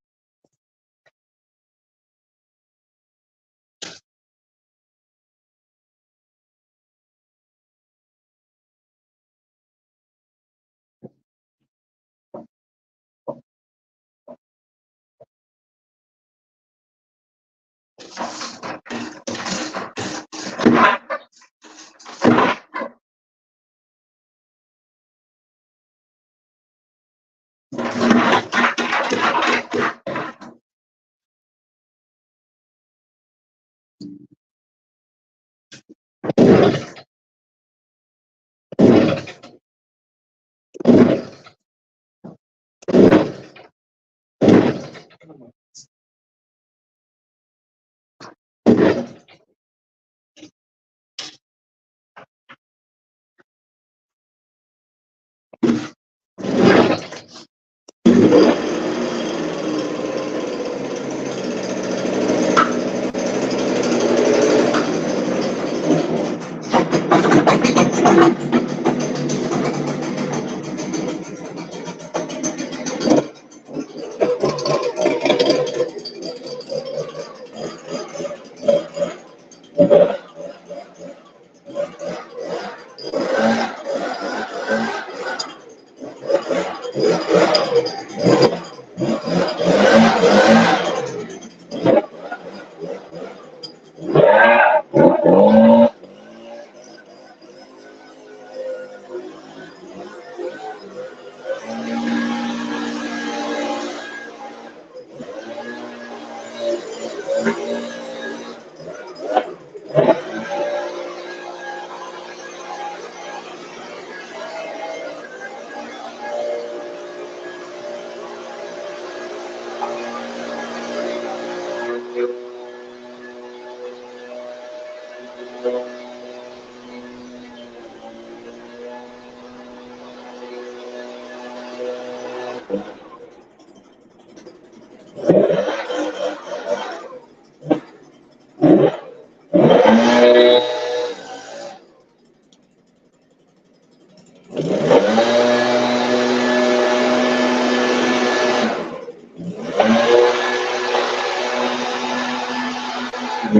I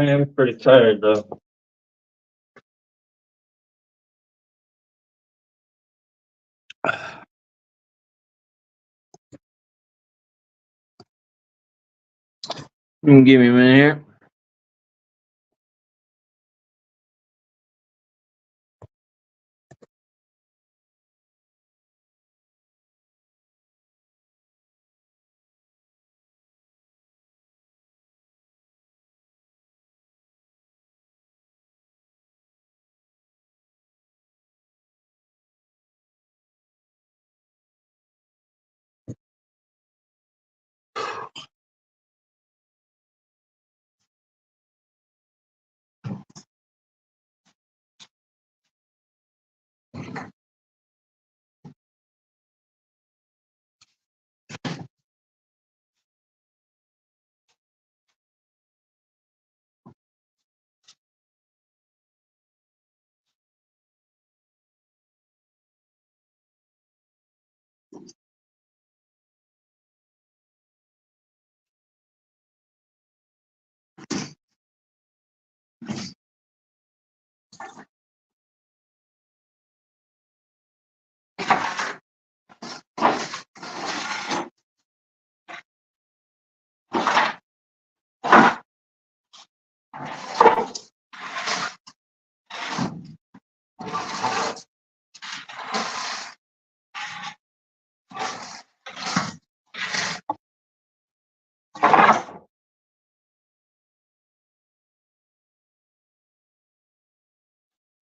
am pretty tired though. You can give me a minute here.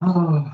Oh.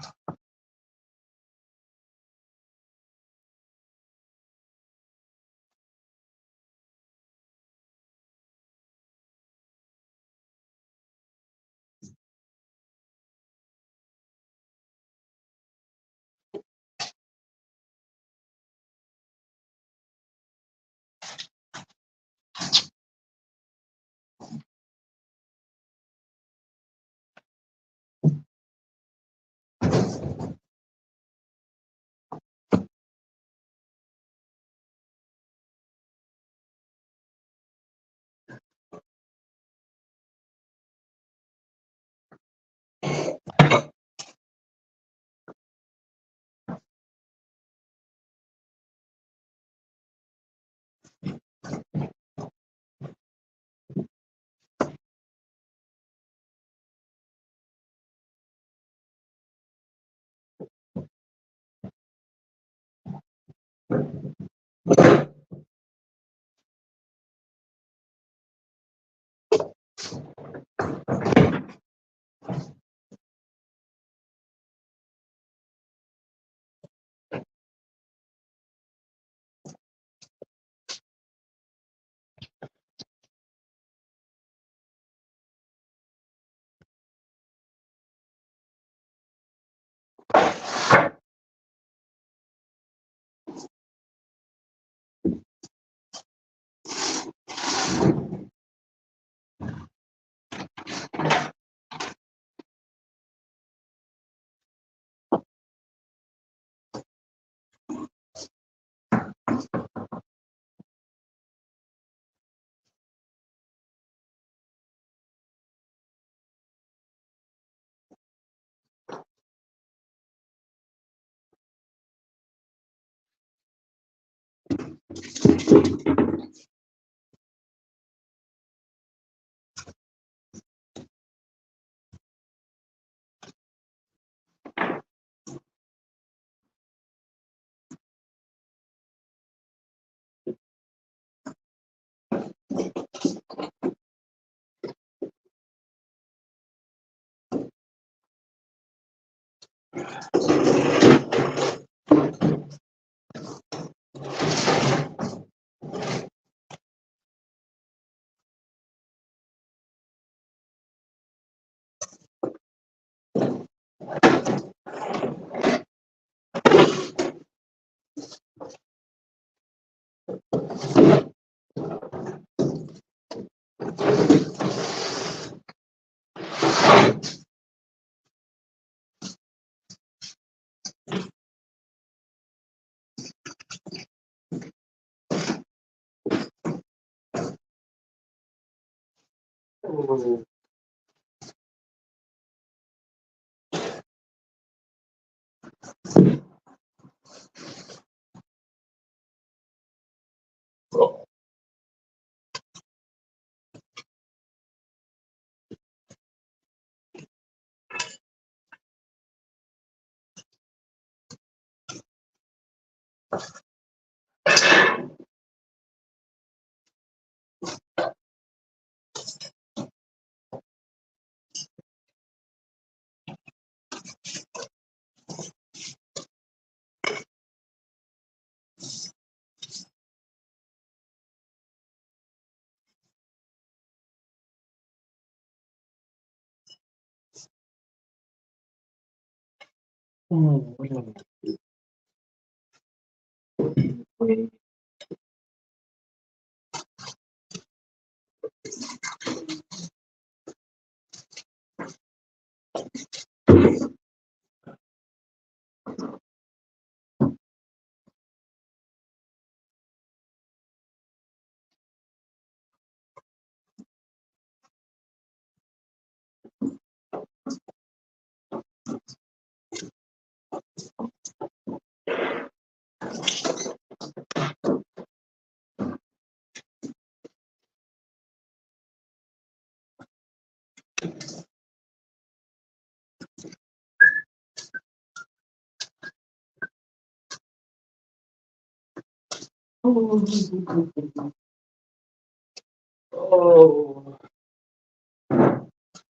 Oh,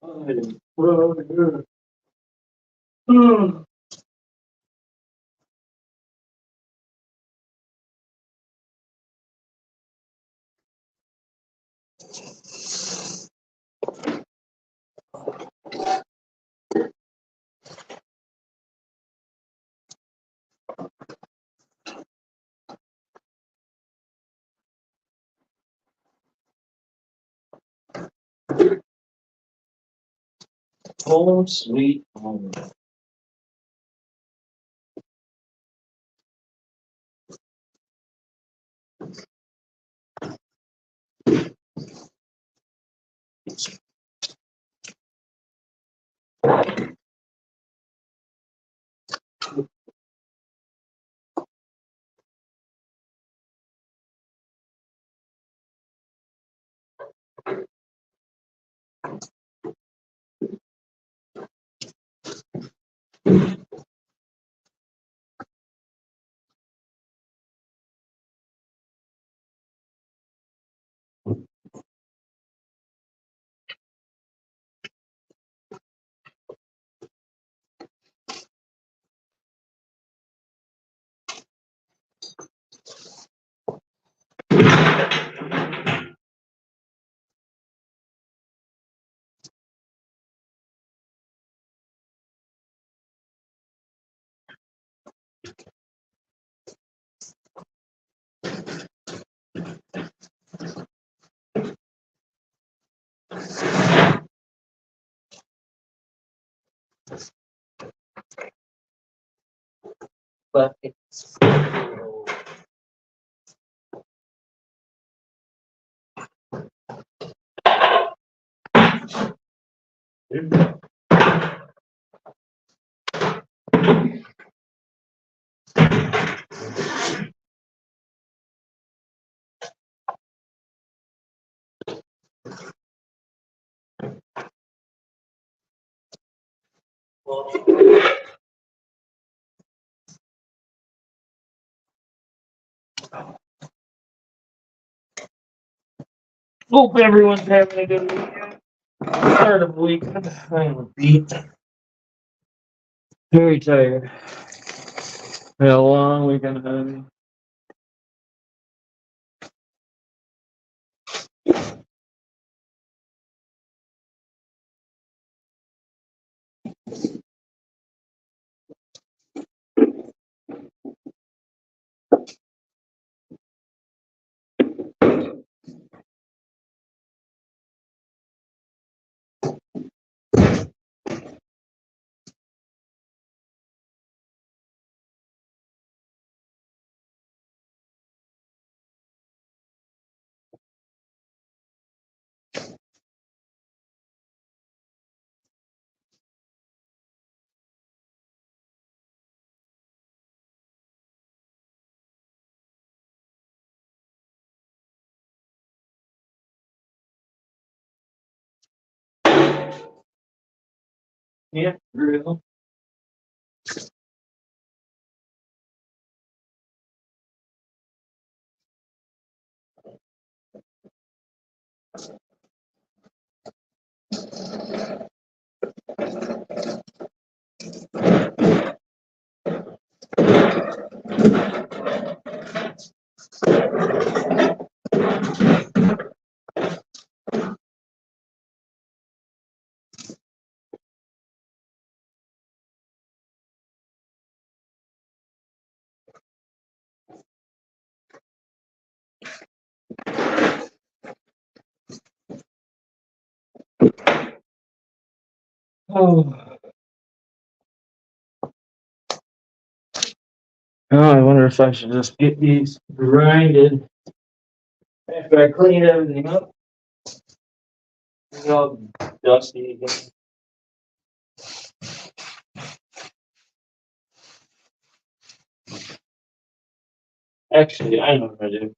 I'm brother. Home sweet home. But it's Hope everyone's having a good weekend. Start of the weekend. I'm beat. Very tired. Had a long weekend ahead of me. Yeah, real. Oh. Oh, I wonder if I should just get these grinded after I clean everything up. It's all dusty again. Actually, I know what I do.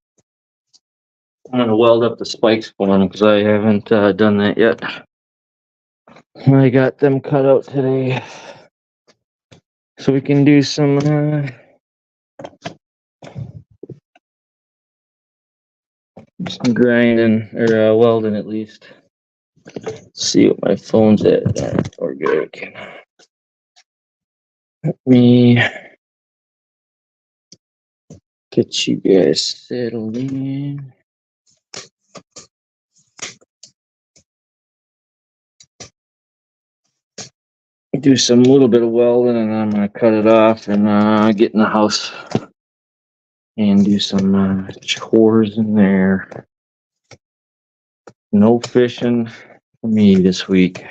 I'm gonna weld up the spikes for them because I haven't done that yet. I got them cut out today, so we can do some grinding or welding at least. Let's see what my phone's at. Uhhgggg. Let me get you guys settled in. Do some little bit of welding, and then I'm gonna cut it off and get in the house and do some chores in there. No fishing for me this week.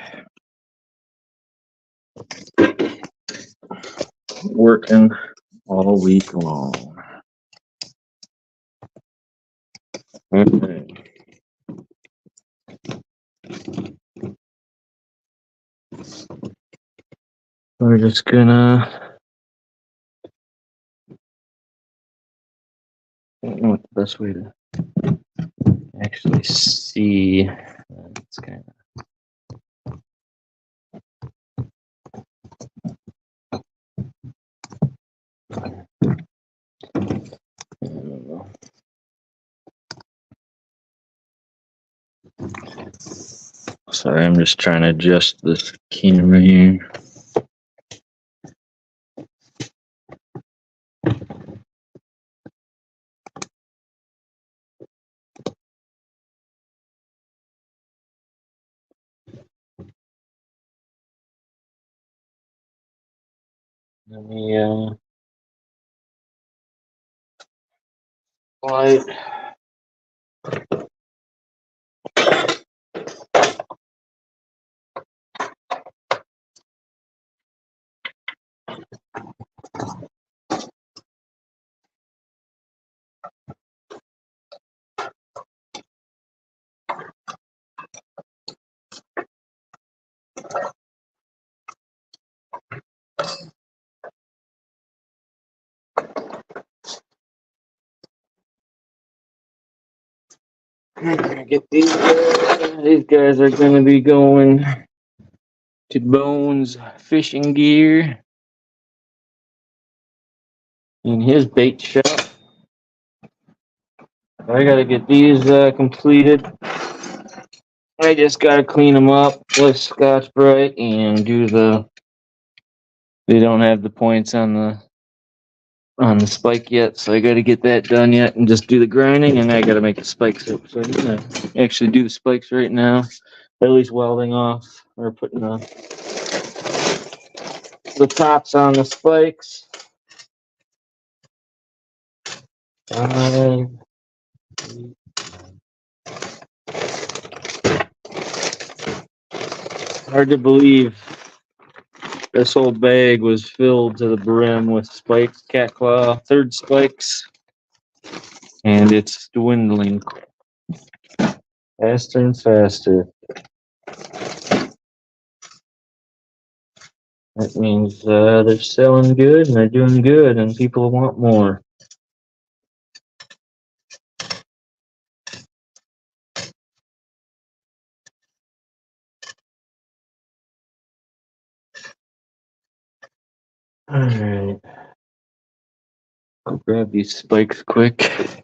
Working all week long. Okay. We're just gonna. I don't know what the best way to actually see. It's kind of. I don't know. Sorry, I'm just trying to adjust this camera here. Let me light. I'm gonna get these guys. These guys are gonna be going Naked Bones fishing gear in his bait shop. I gotta get these completed. I just gotta clean them up with Scotch Brite and do the. They don't have the points on the spike yet, so I gotta get that done yet and just do the grinding, and I gotta make the spikes up. So I'm gonna actually do the spikes right now, at least welding off or putting the tops on the spikes. Five, hard to believe this whole bag was filled to the brim with spikes, cat claw, third spikes, and it's dwindling faster and faster. That means they're selling good and they're doing good, and people want more. All right, I'll grab these spikes quick.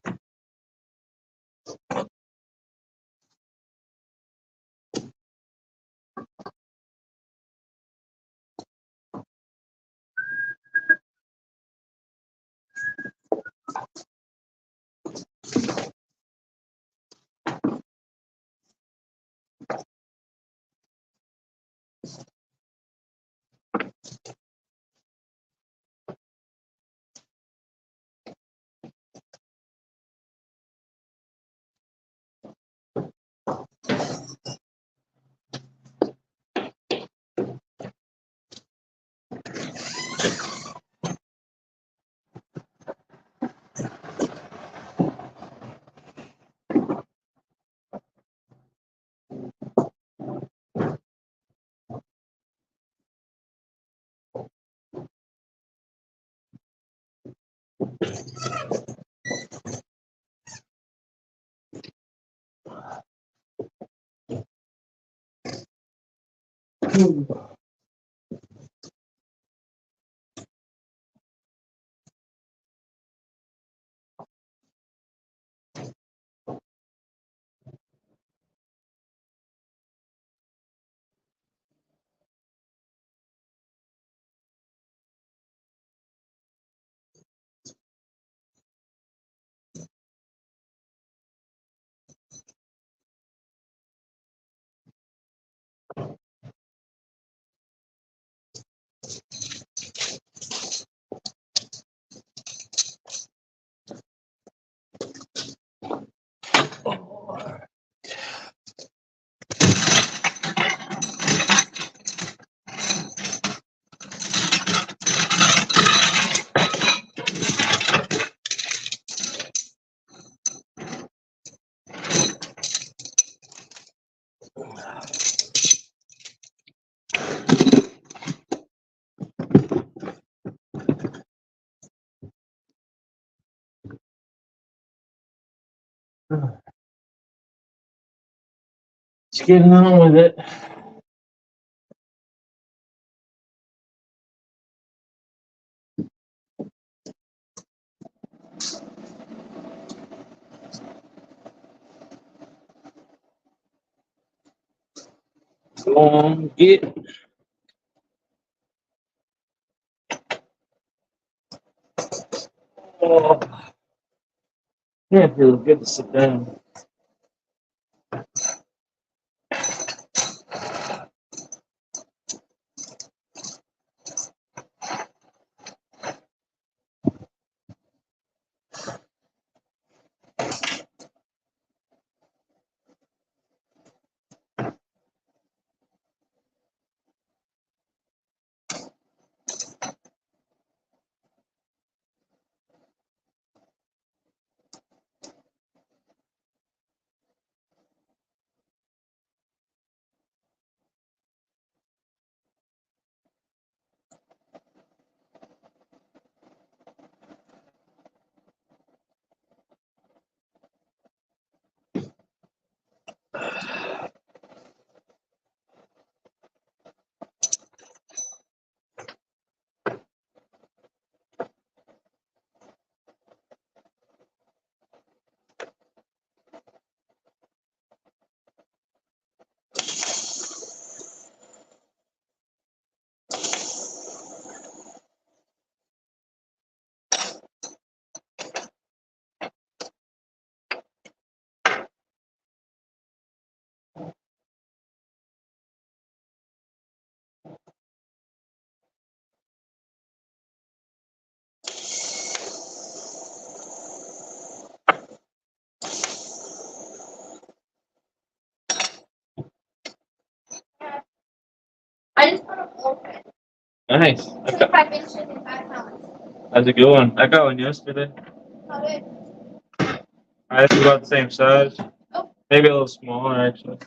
Let's get on with it. Go on, get. Oh, yeah, it feels good to sit down. I just put a blowfish. Nice. 25 inches and 5 pounds. That's a good one. I got one yesterday. How big? I think about the same size. Oh. Maybe a little smaller, actually.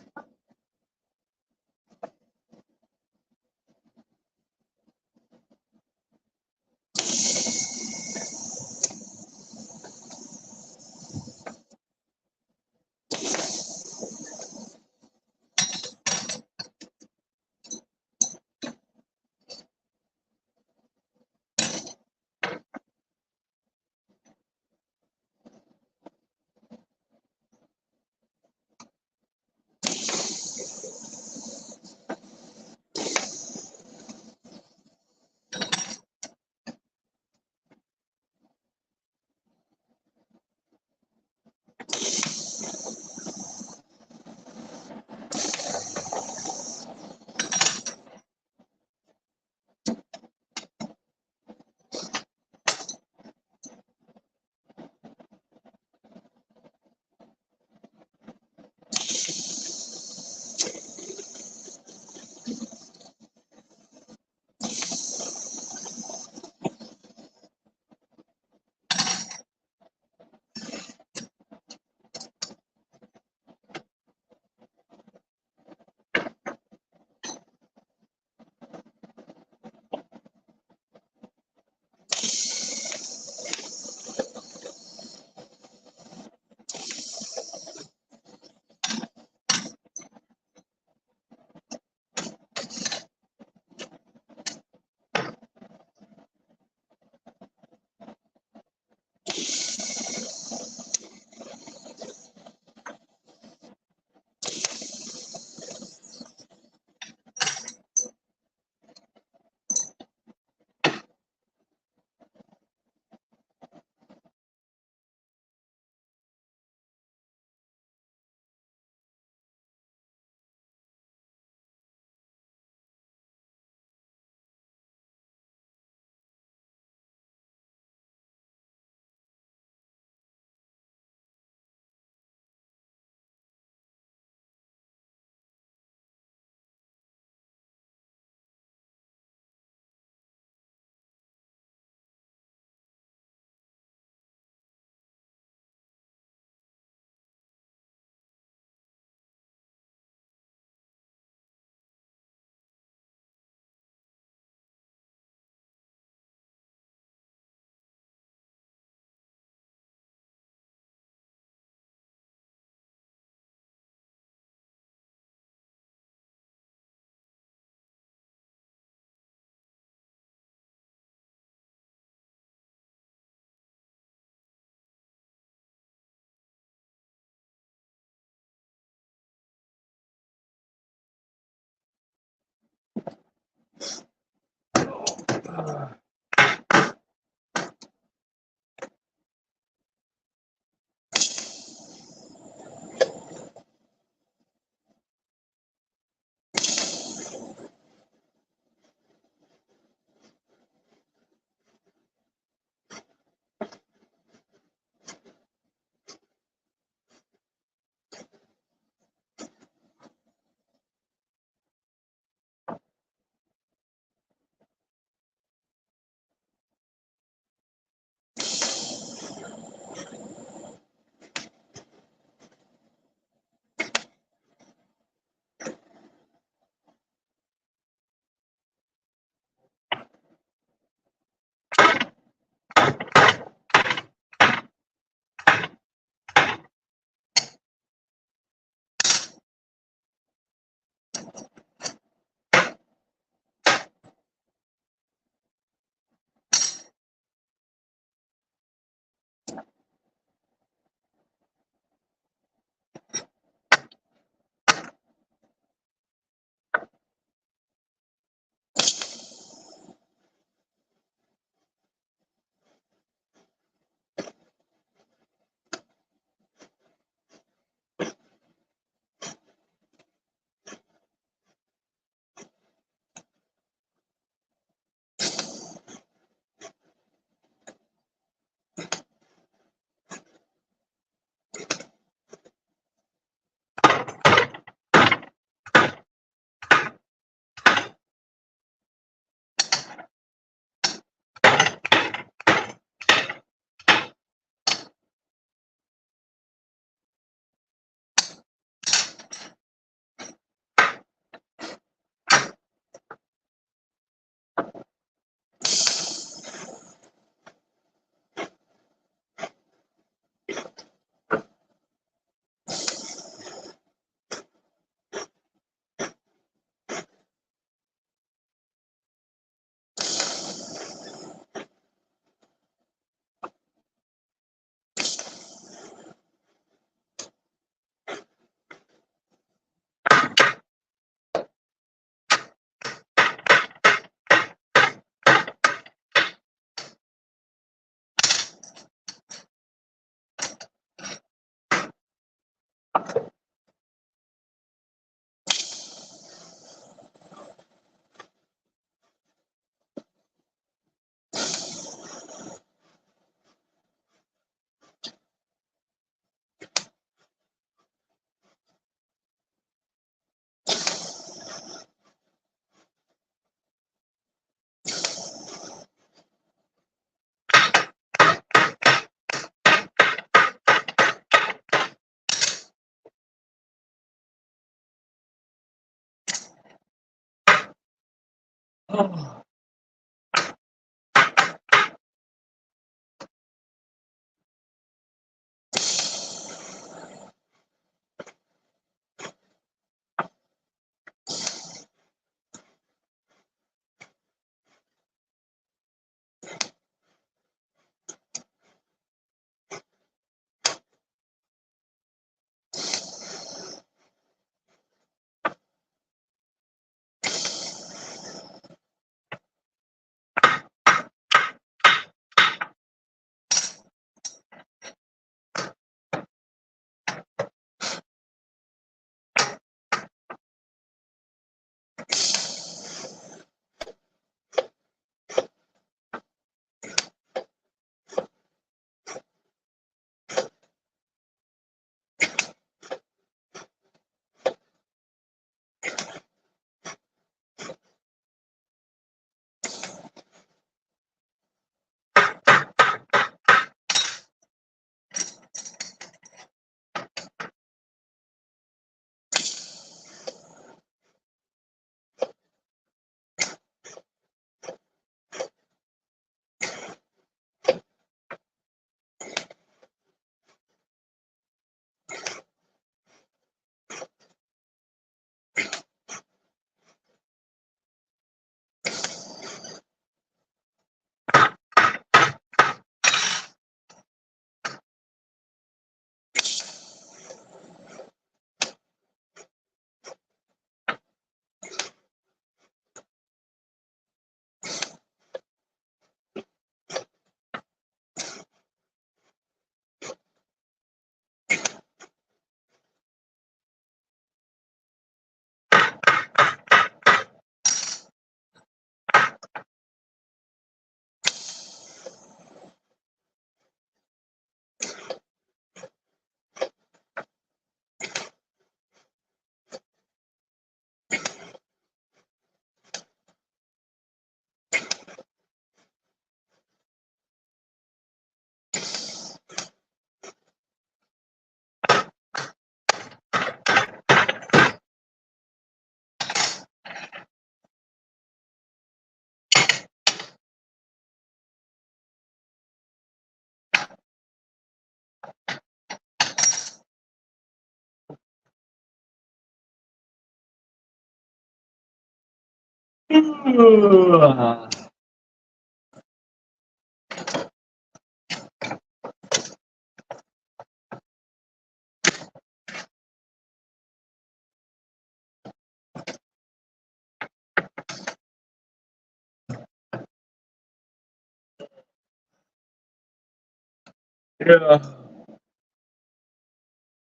Yeah.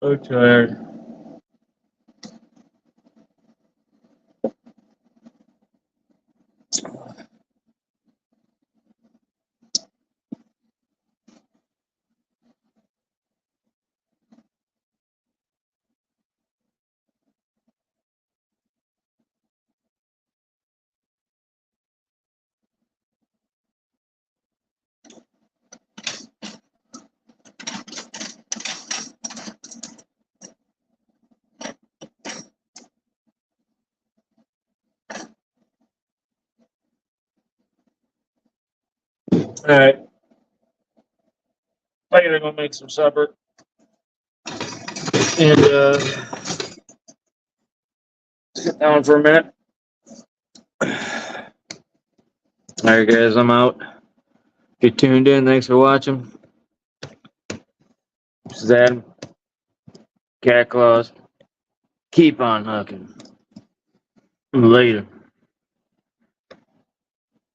So tired. Alright. I gotta go make some supper. And sit down for a minute. Alright guys, I'm out. If you tuned in, thanks for watching. This is Adam. Cat Claws. Keep on hooking. Later.